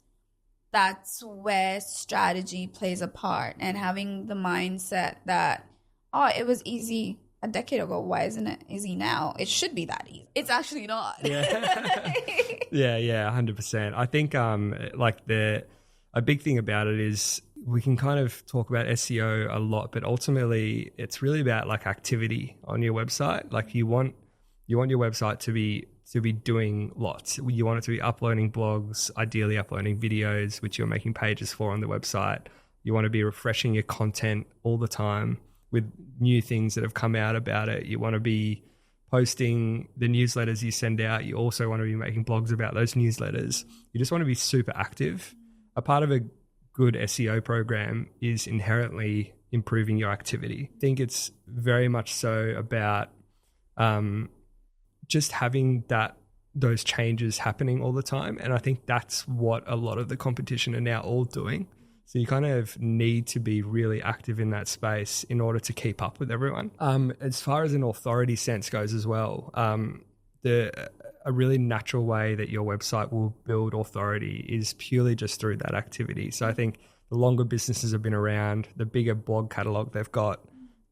that's where strategy plays a part, and having the mindset that, it was easy a decade ago, why isn't it easy now? It should be that easy. It's actually not. Yeah, yeah, 100%. I think a big thing about it is we can kind of talk about SEO a lot, but ultimately it's really about like activity on your website. Like you want your website to be to be doing lots. You want it to be uploading blogs, ideally uploading videos, which you're making pages for on the website. You want to be refreshing your content all the time with new things that have come out about it. You want to be posting the newsletters you send out. You also want to be making blogs about those newsletters. You just want to be super active. A part of a good SEO program is inherently improving your activity. I think it's very much so about just having those changes happening all the time. And I think that's what a lot of the competition are now all doing. So you kind of need to be really active in that space in order to keep up with everyone. As far as an authority sense goes as well, a really natural way that your website will build authority is purely just through that activity. So I think the longer businesses have been around, the bigger blog catalog they've got,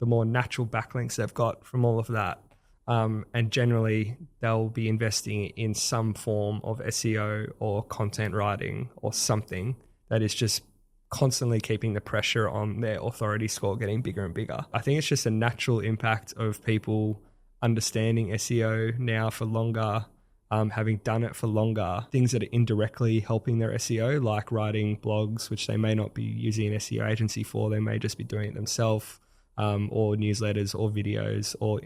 the more natural backlinks they've got from all of that. And generally, they'll be investing in some form of SEO or content writing or something that is just constantly keeping the pressure on their authority score getting bigger and bigger. I think it's just a natural impact of people understanding SEO now for longer, having done it for longer, things that are indirectly helping their SEO, like writing blogs, which they may not be using an SEO agency for, they may just be doing it themselves, or newsletters or videos or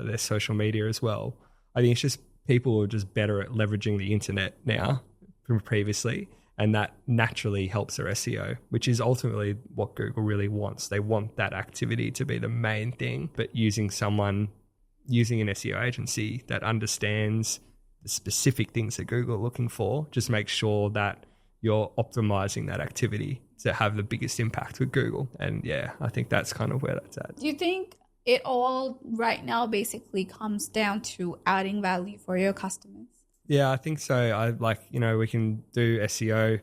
their social media as well. I think it's just people are just better at leveraging the internet now from previously, and that naturally helps their SEO, which is ultimately what Google really wants. They want that activity to be the main thing, but using an SEO agency that understands the specific things that Google are looking for, just make sure that you're optimizing that activity to have the biggest impact with Google. And yeah, I think that's kind of where that's at. Do you think it all right now basically comes down to adding value for your customers? Yeah, I think so. We can do SEO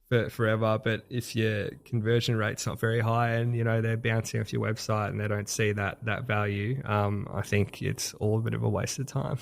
for forever, but if your conversion rate's not very high and, they're bouncing off your website and they don't see that value, I think it's all a bit of a waste of time.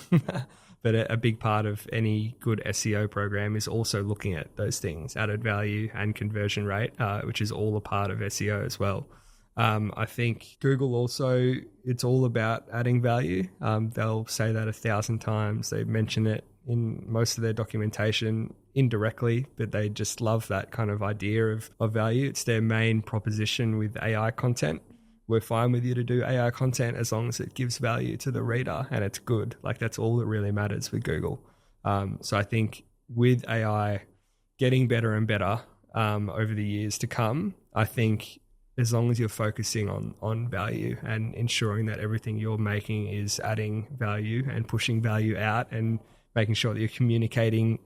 But a big part of any good SEO program is also looking at those things, added value and conversion rate, which is all a part of SEO as well. I think Google also, it's all about adding value. They'll say that 1,000 times. They mention it in most of their documentation indirectly, but they just love that kind of idea of value. It's their main proposition with AI content. We're fine with you to do AI content as long as it gives value to the reader and it's good. Like, that's all that really matters with Google. So I think with AI getting better and better over the years to come, I think as long as you're focusing on value and ensuring that everything you're making is adding value and pushing value out and making sure that you're communicating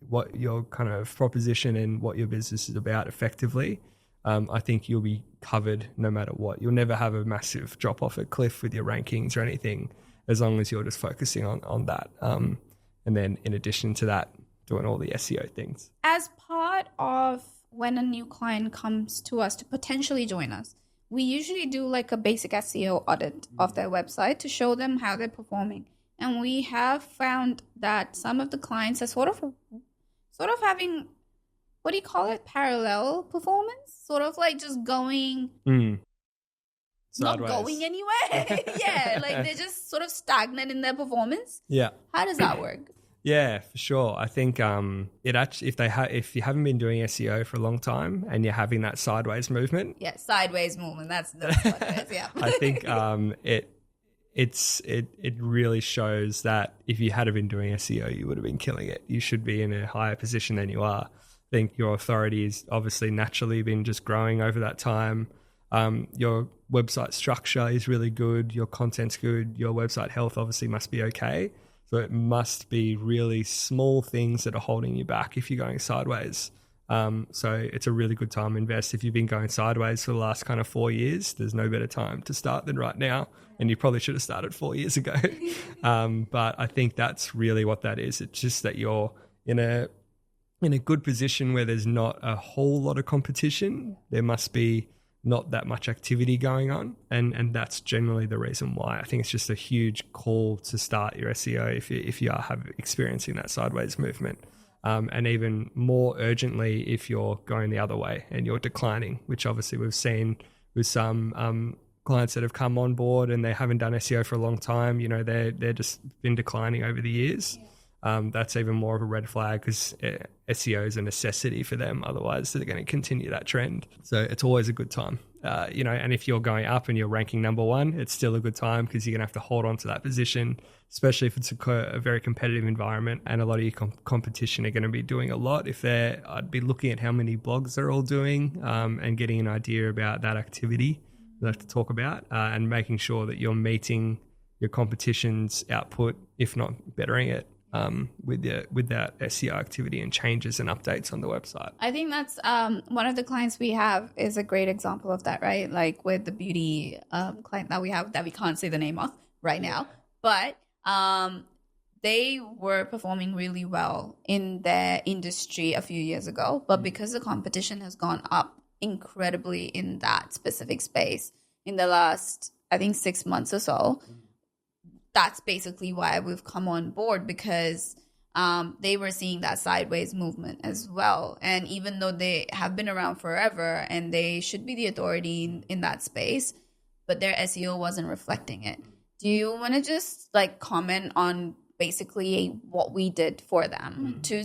what your kind of proposition and what your business is about effectively, I think you'll be covered no matter what. You'll never have a massive drop off a cliff with your rankings or anything, as long as you're just focusing on that. And then in addition to that, doing all the SEO things. As part of when a new client comes to us to potentially join us, we usually do like a basic SEO audit of their website to show them how they're performing. And we have found that some of the clients are sort of having, what do you call it? Parallel performance? Sort of like just going, not going anywhere. Yeah, like they're just sort of stagnant in their performance. Yeah. How does that work? Yeah, for sure. I think it actually, if you haven't been doing SEO for a long time and you're having that sideways movement. Yeah, sideways movement. That's what it is. Yeah. I think it really shows that if you had been doing SEO, you would have been killing it. You should be in a higher position than you are. I think your authority has obviously naturally been just growing over that time. Your website structure is really good. Your content's good. Your website health obviously must be okay. So it must be really small things that are holding you back if you're going sideways. So it's a really good time to invest. If you've been going sideways for the last kind of 4 years, there's no better time to start than right now. And you probably should have started 4 years ago. But I think that's really what that is. It's just that you're in a good position where there's not a whole lot of competition. There must be not that much activity going on. And that's generally the reason why. I think it's just a huge call to start your SEO if you are experiencing that sideways movement. And even more urgently if you're going the other way and you're declining, which obviously we've seen with some clients that have come on board and they haven't done SEO for a long time, you know, they're just been declining over the years. That's even more of a red flag because SEO is a necessity for them. Otherwise, they're going to continue that trend. So it's always a good time, you know, and if you're going up and you're ranking number one, it's still a good time because you're going to have to hold on to that position, especially if it's a very competitive environment and a lot of your competition are going to be doing a lot. I'd be looking at how many blogs they're all doing and getting an idea about that activity we have to talk about and making sure that you're meeting your competition's output, if not bettering it. With that SEO activity and changes and updates on the website. I think that's one of the clients we have is a great example of that, right? Like with the beauty client that we have that we can't say the name of right now, but they were performing really well in their industry a few years ago, but because the competition has gone up incredibly in that specific space in the last, I think, 6 months or so, that's basically why we've come on board because they were seeing that sideways movement as well. And even though they have been around forever and they should be the authority in that space, but their SEO wasn't reflecting it. Do you want to just like comment on basically what we did for them to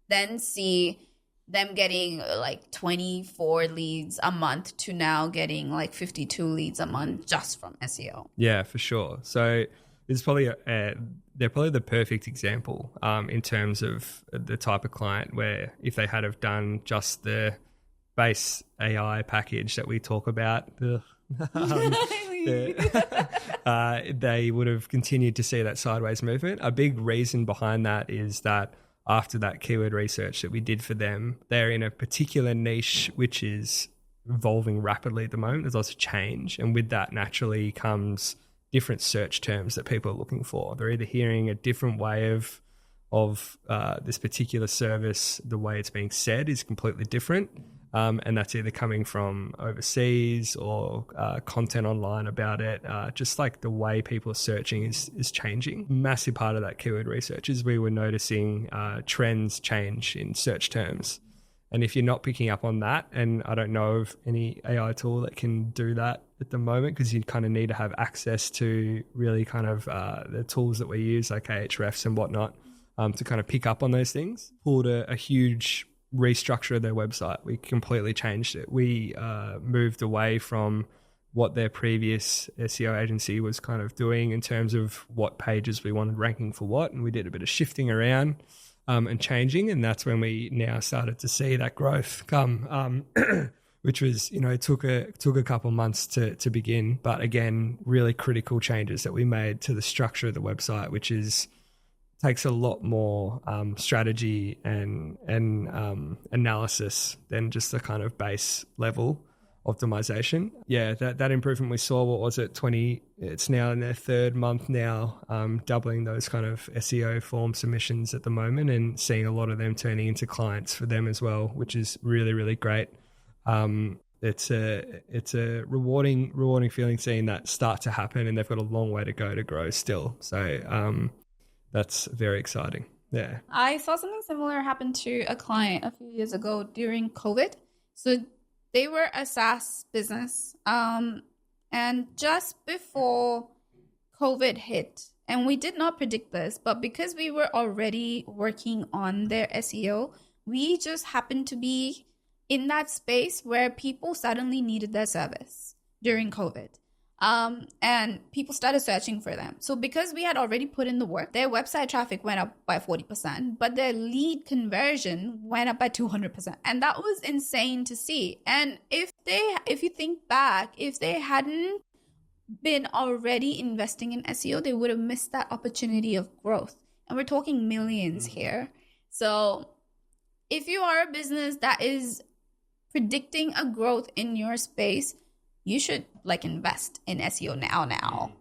then see them getting like 24 leads a month to now getting like 52 leads a month just from SEO? Yeah, for sure. So it's probably they're probably the perfect example in terms of the type of client where if they had have done just the base AI package that we talk about, they would have continued to see that sideways movement. A big reason behind that is that after that keyword research that we did for them, they're in a particular niche which is evolving rapidly at the moment. There's lots of change, and with that naturally comes different search terms that people are looking for. They're either hearing a different way of this particular service, the way it's being said is completely different, and that's either coming from overseas or content online about it. Just like the way people are searching is changing. Massive part of that keyword research is we were noticing trends change in search terms. And if you're not picking up on that, and I don't know of any AI tool that can do that at the moment, because you kind of need to have access to really kind of the tools that we use, like Ahrefs and whatnot, to kind of pick up on those things. Pulled a huge restructure of their website. We completely changed it. We moved away from what their previous SEO agency was kind of doing in terms of what pages we wanted ranking for what, and we did a bit of shifting around and changing, and that's when we now started to see that growth come, which was, you know, it took a couple months to begin, but again, really critical changes that we made to the structure of the website, which takes a lot more strategy and analysis than just the kind of base level optimization. Yeah, that improvement we saw, what was it, it's now in their third month now, doubling those kind of SEO form submissions at the moment and seeing a lot of them turning into clients for them as well, which is really, really great. It's a rewarding feeling seeing that start to happen, and they've got a long way to go to grow still. So that's very exciting. Yeah. I saw something similar happen to a client a few years ago during COVID. So they were a SaaS business, and just before COVID hit, and we did not predict this, but because we were already working on their SEO, we just happened to be in that space where people suddenly needed their service during COVID. And people started searching for them. So because we had already put in the work, their website traffic went up by 40%, but their lead conversion went up by 200%. And that was insane to see. And if you think back, if they hadn't been already investing in SEO, they would have missed that opportunity of growth. And we're talking millions here. So if you are a business that is predicting a growth in your space, you should invest in SEO now.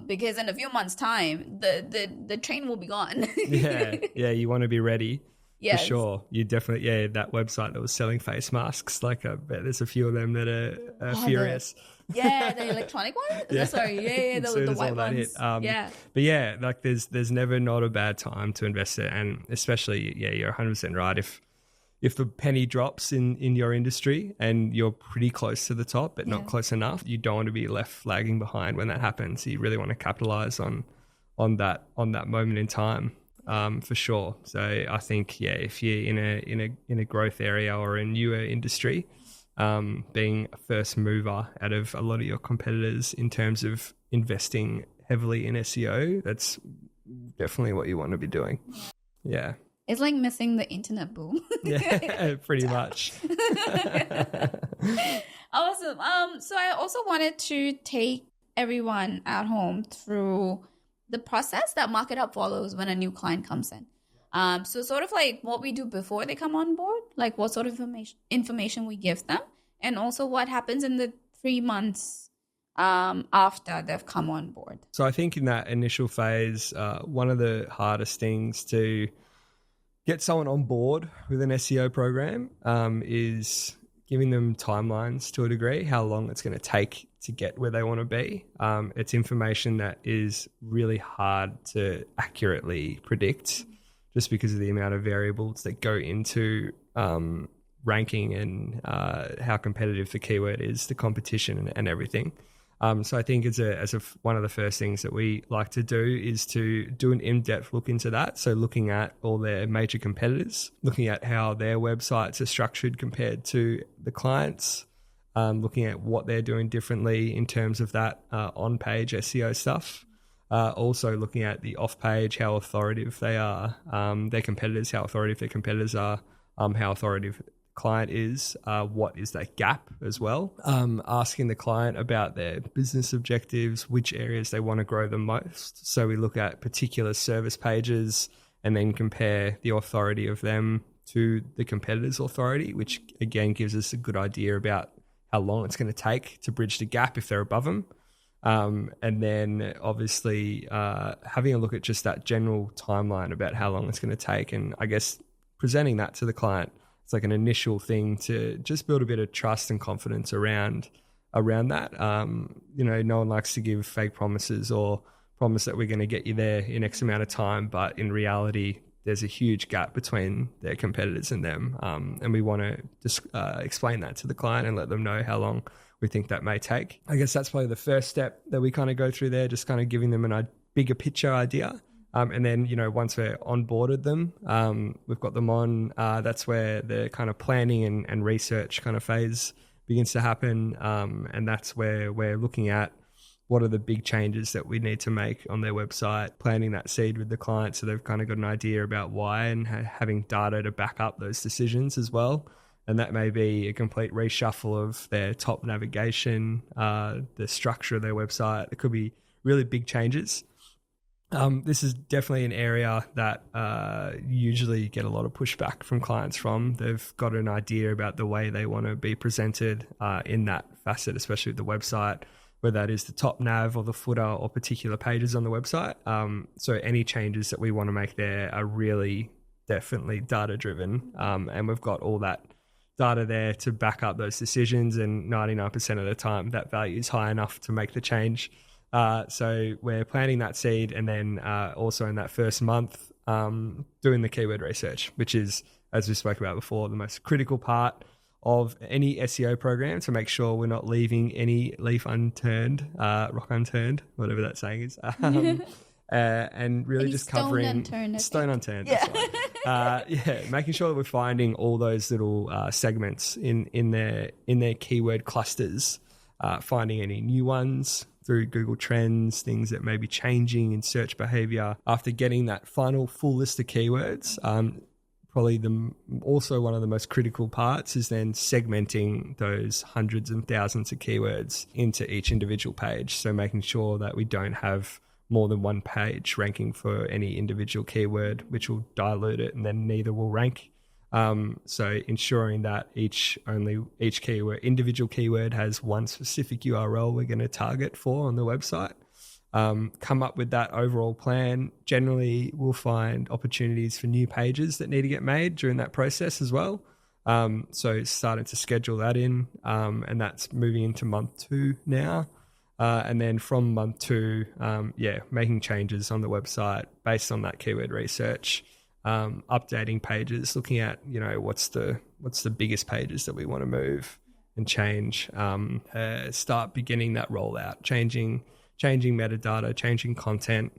Because in a few months' time, the train will be gone. yeah, you want to be ready. Yes. For sure. You definitely, that website that was selling face masks, I bet there's a few of them that are furious. The electronic one? Yeah. Sorry, the white ones. But there's never not a bad time to invest it, and especially, you're 100% right. if the penny drops in your industry and you're pretty close to the top but not close enough, you don't want to be left lagging behind when that happens. You really want to capitalize on that moment in time, for sure. So I think, if you're in a growth area or a newer industry, being a first mover out of a lot of your competitors in terms of investing heavily in SEO, that's definitely what you want to be doing. Yeah. It's like missing the internet boom. Yeah, pretty much. Awesome. So I also wanted to take everyone at home through the process that MarketHub follows when a new client comes in. So sort of like what we do before they come on board, like what sort of information we give them, and also what happens in the 3 months after they've come on board. So I think in that initial phase, one of the hardest things to get someone on board with an SEO program is giving them timelines to a degree, how long it's going to take to get where they want to be. It's information that is really hard to accurately predict just because of the amount of variables that go into ranking and how competitive the keyword is, the competition and everything. So I think as one of the first things that we like to do is to do an in-depth look into that. So looking at all their major competitors, looking at how their websites are structured compared to the clients, looking at what they're doing differently in terms of that on-page SEO stuff. Also looking at the off-page, how authoritative they are, their competitors, how authoritative their competitors are, how authoritative client is, what is that gap as well, asking the client about their business objectives, which areas they want to grow the most. So we look at particular service pages and then compare the authority of them to the competitor's authority, which again gives us a good idea about how long it's going to take to bridge the gap if they're above them. And then obviously having a look at just that general timeline about how long it's going to take, and I guess presenting that to the client. It's like an initial thing to just build a bit of trust and confidence around that. No one likes to give fake promises or promise that we're going to get you there in X amount of time, but in reality, there's a huge gap between their competitors and them. And we want to just explain that to the client and let them know how long we think that may take. I guess that's probably the first step that we kind of go through there, just kind of giving them a bigger picture idea. And then, once we're onboarded them, we've got them on, that's where the kind of planning and research kind of phase begins to happen. And that's where we're looking at what are the big changes that we need to make on their website, planting that seed with the client so they've kind of got an idea about why and having data to back up those decisions as well. And that may be a complete reshuffle of their top navigation, the structure of their website. It could be really big changes. This is definitely an area that usually get a lot of pushback from clients from. They've got an idea about the way they want to be presented in that facet, especially with the website, whether that is the top nav or the footer or particular pages on the website. So any changes that we want to make there are really definitely data-driven, and we've got all that data there to back up those decisions, and 99% of the time that value is high enough to make the change. So we're planting that seed, and then also in that first month doing the keyword research, which is, as we spoke about before, the most critical part of any SEO program to make sure we're not leaving any leaf unturned, rock unturned, whatever that saying is. And really just covering stone unturned. Yeah. Making sure that we're finding all those little segments in their keyword clusters, finding any new ones through Google Trends, things that may be changing in search behavior. After getting that final full list of keywords, probably also one of the most critical parts is then segmenting those hundreds and thousands of keywords into each individual page. So making sure that we don't have more than one page ranking for any individual keyword, which will dilute it and then neither will rank. So ensuring that each keyword, individual keyword has one specific URL we're going to target for on the website. Come up with that overall plan. Generally, we'll find opportunities for new pages that need to get made during that process as well. So starting to schedule that in, and that's moving into month 2 now. And then from month 2, making changes on the website based on that keyword research. updating pages, looking at, what's the biggest pages that we want to move and change, start beginning that rollout, changing metadata, changing content,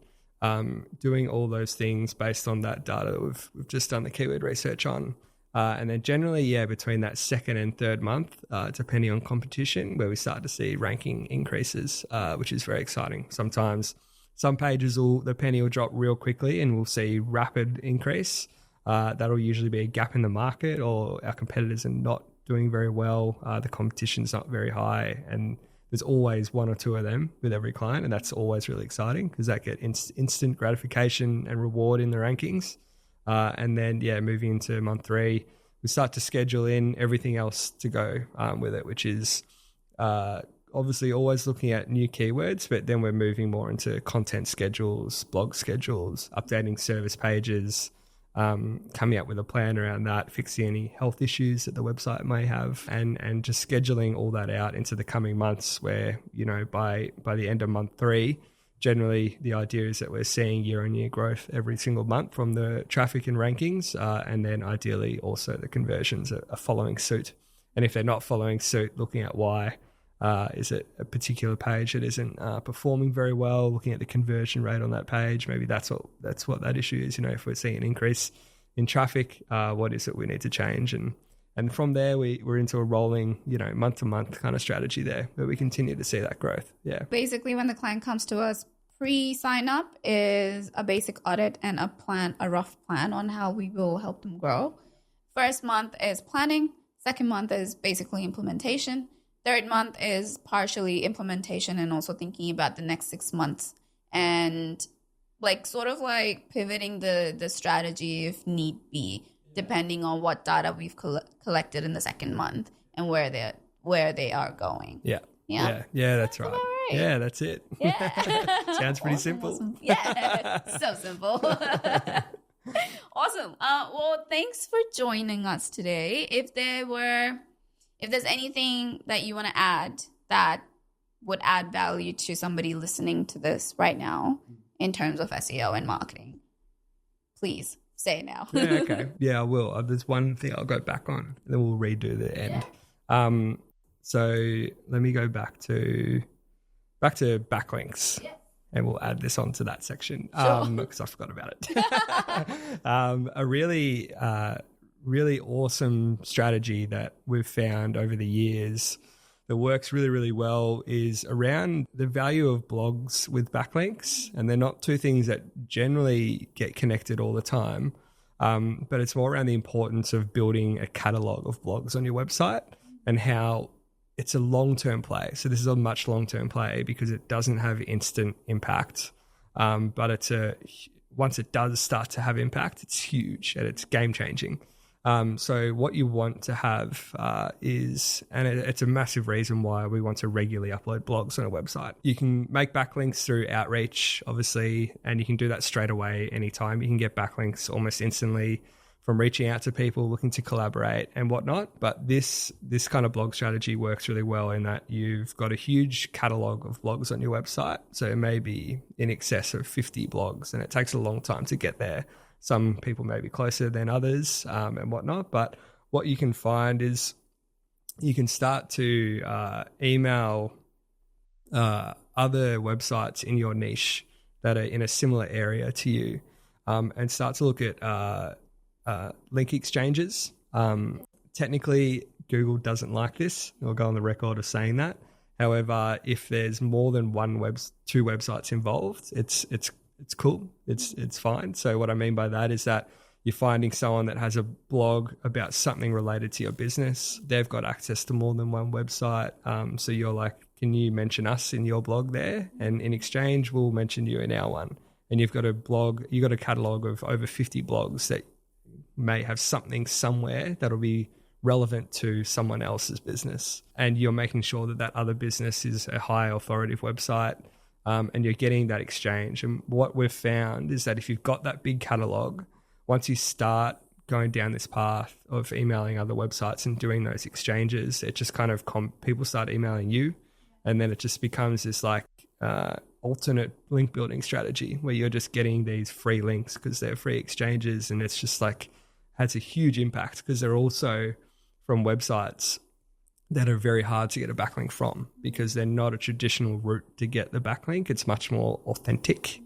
doing all those things based on that data that we've just done the keyword research on. And then generally, between that second and third month, depending on competition, where we start to see ranking increases, which is very exciting. Sometimes some pages the penny will drop real quickly and we'll see rapid increase. That'll usually be a gap in the market, or our competitors are not doing very well. The competition's not very high, and there's always one or two of them with every client, and that's always really exciting because that get instant gratification and reward in the rankings. And then, moving into month 3, we start to schedule in everything else to go with it, which is obviously always looking at new keywords, but then we're moving more into content schedules, blog schedules, updating service pages, coming up with a plan around that, fixing any health issues that the website may have, and just scheduling all that out into the coming months where, by the end of month 3, generally the idea is that we're seeing year-on-year growth every single month from the traffic and rankings, and then ideally also the conversions are following suit. And if they're not following suit, looking at why. Is it a particular page that isn't performing very well? Looking at the conversion rate on that page, maybe that's what that issue is. If we're seeing an increase in traffic, what is it we need to change? And from there, we're into a rolling, month to month kind of strategy there, where we continue to see that growth. Yeah. Basically, when the client comes to us, pre-sign up is a basic audit and a rough plan on how we will help them grow. First month is planning. Second month is basically implementation. Third month is partially implementation and also thinking about the next 6 months and sort of pivoting the strategy if need be, depending on what data we've collected in the second month and where they are going. Yeah, that's right. Right. Yeah, that's it. Yeah. Sounds pretty simple. Awesome. Yeah, so simple. Awesome. Well, thanks for joining us today. If there's anything that you want to add that would add value to somebody listening to this right now in terms of SEO and marketing, please say it now. Yeah, okay. Yeah, I will. There's one thing I'll go back on, and then we'll redo the end. Yeah. So let me go back to backlinks. Yeah. And we'll add this onto that section because I forgot about it. A really awesome strategy that we've found over the years that works really, really well is around the value of blogs with backlinks. And they're not two things that generally get connected all the time, but it's more around the importance of building a catalog of blogs on your website and how it's a long-term play. So this is a much long-term play because it doesn't have instant impact, but once it does start to have impact, it's huge and it's game-changing. So what you want to have it's a massive reason why we want to regularly upload blogs on a website. You can make backlinks through outreach, obviously, and you can do that straight away anytime. You can get backlinks almost instantly from reaching out to people looking to collaborate and whatnot. But this kind of blog strategy works really well in that you've got a huge catalog of blogs on your website. So it may be in excess of 50 blogs, and it takes a long time to get there. Some people may be closer than others and whatnot. But what you can find is you can start to email other websites in your niche that are in a similar area to you, and start to look at link exchanges. Technically, Google doesn't like this. I'll go on the record of saying that. However, if there's more than two websites involved, it's cool. It's fine. So what I mean by that is that you're finding someone that has a blog about something related to your business. They've got access to more than one website. So you're like, can you mention us in your blog there? And in exchange, we'll mention you in our one. And you've got a catalog of over 50 blogs that may have something somewhere that'll be relevant to someone else's business. And you're making sure that other business is a high authoritative website, and you're getting that exchange. And what we've found is that if you've got that big catalog, once you start going down this path of emailing other websites and doing those exchanges, it just kind of people start emailing you, and then it just becomes this like alternate link building strategy where you're just getting these free links because they're free exchanges, and it's just like has a huge impact because they're also from websites that are very hard to get a backlink from because they're not a traditional route to get the backlink. It's much more authentic,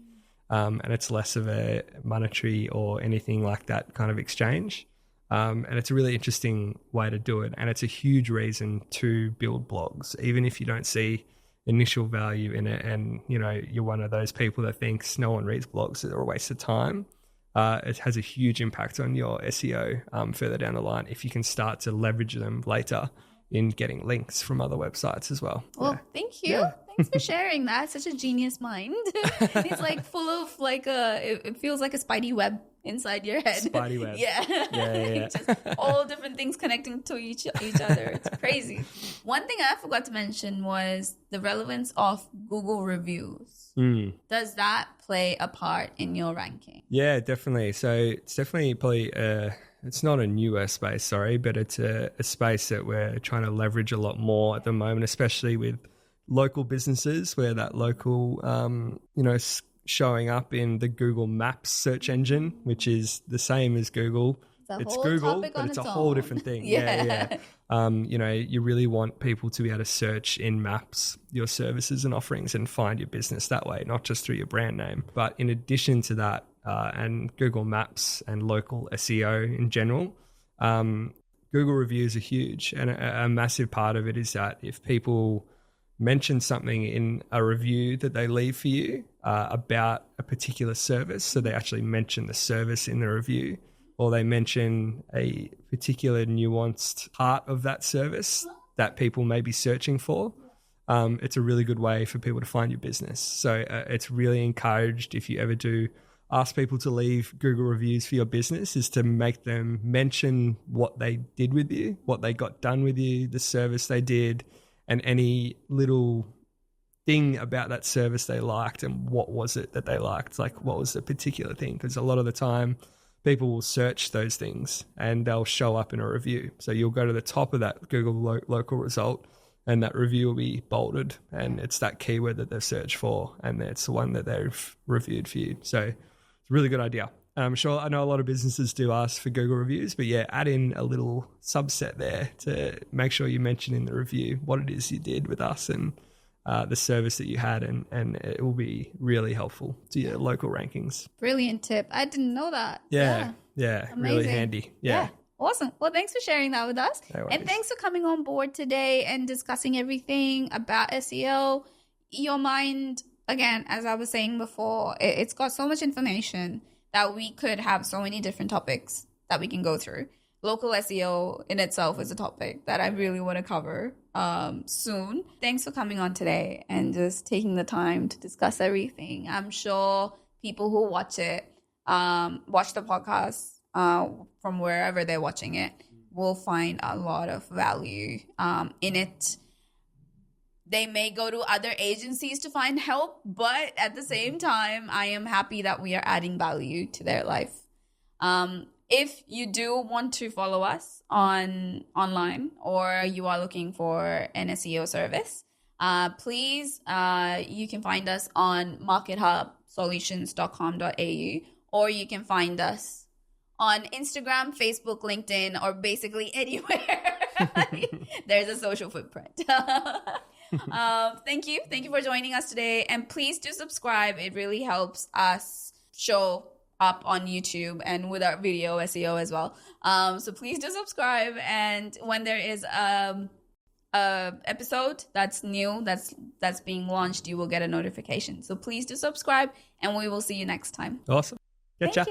and it's less of a monetary or anything like that kind of exchange. And it's a really interesting way to do it. And it's a huge reason to build blogs, even if you don't see initial value in it. And, you know, you're one of those people that thinks no one reads blogs, they're a waste of time. It has a huge impact on your SEO further down the line if you can start to leverage them later in getting links from other websites as well. Well, thank you. Yeah. Thanks for sharing that. Such a genius mind. It's like full of like it feels like a spidey web inside your head. Spidey web. Yeah. Just all different things connecting to each other. It's crazy. One thing I forgot to mention was the relevance of Google reviews. Does that play a part in your ranking? Yeah, definitely. So it's definitely probably it's not a newer space, but it's a space that we're trying to leverage a lot more at the moment, especially with local businesses where that local, showing up in the Google Maps search engine, which is the same as Google. It's Google, but it's a whole different thing. Yeah. You really want people to be able to search in Maps your services and offerings and find your business that way, not just through your brand name. But in addition to that, and Google Maps and local SEO in general, Google reviews are huge. And a massive part of it is that if people mention something in a review that they leave for you about a particular service, so they actually mention the service in the review, or they mention a particular nuanced part of that service that people may be searching for, it's a really good way for people to find your business. So it's really encouraged, if you ever do ask people to leave Google reviews for your business, is to make them mention what they did with you, what they got done with you, the service they did, and any little thing about that service they liked and what was it that they liked, like what was the particular thing. Because a lot of the time people will search those things and they'll show up in a review. So you'll go to the top of that Google local result and that review will be bolded, and it's that keyword that they've searched for and it's the one that they've reviewed for you. So it's a really good idea. I'm sure I know a lot of businesses do ask for Google reviews, but yeah, add in a little subset there to make sure you mention in the review what it is you did with us and the service that you had, and it will be really helpful to your local rankings. Brilliant tip. I didn't know that. Yeah. Really handy. Yeah. Awesome. Well, thanks for sharing that with us. No worries. And thanks for coming on board today and discussing everything about SEO. Your mind, again, as I was saying before, it's got so much information that we could have so many different topics that we can go through. Local SEO in itself is a topic that I really want to cover soon. Thanks for coming on today and just taking the time to discuss everything. I'm sure people who watch it, watch the podcast from wherever they're watching it, will find a lot of value in it. They may go to other agencies to find help, but at the same time, I am happy that we are adding value to their life. If you do want to follow us online, or you are looking for an SEO service, please, you can find us on MarketHubSolutions.com.au, or you can find us on Instagram, Facebook, LinkedIn, or basically anywhere. There's a social footprint. Thank you for joining us today, and please do subscribe. It really helps us show up on YouTube and with our video SEO as well. So please do subscribe, and when there is a episode that's new, that's being launched, you will get a notification. So please do subscribe, and we will see you next time. Awesome. Thank you.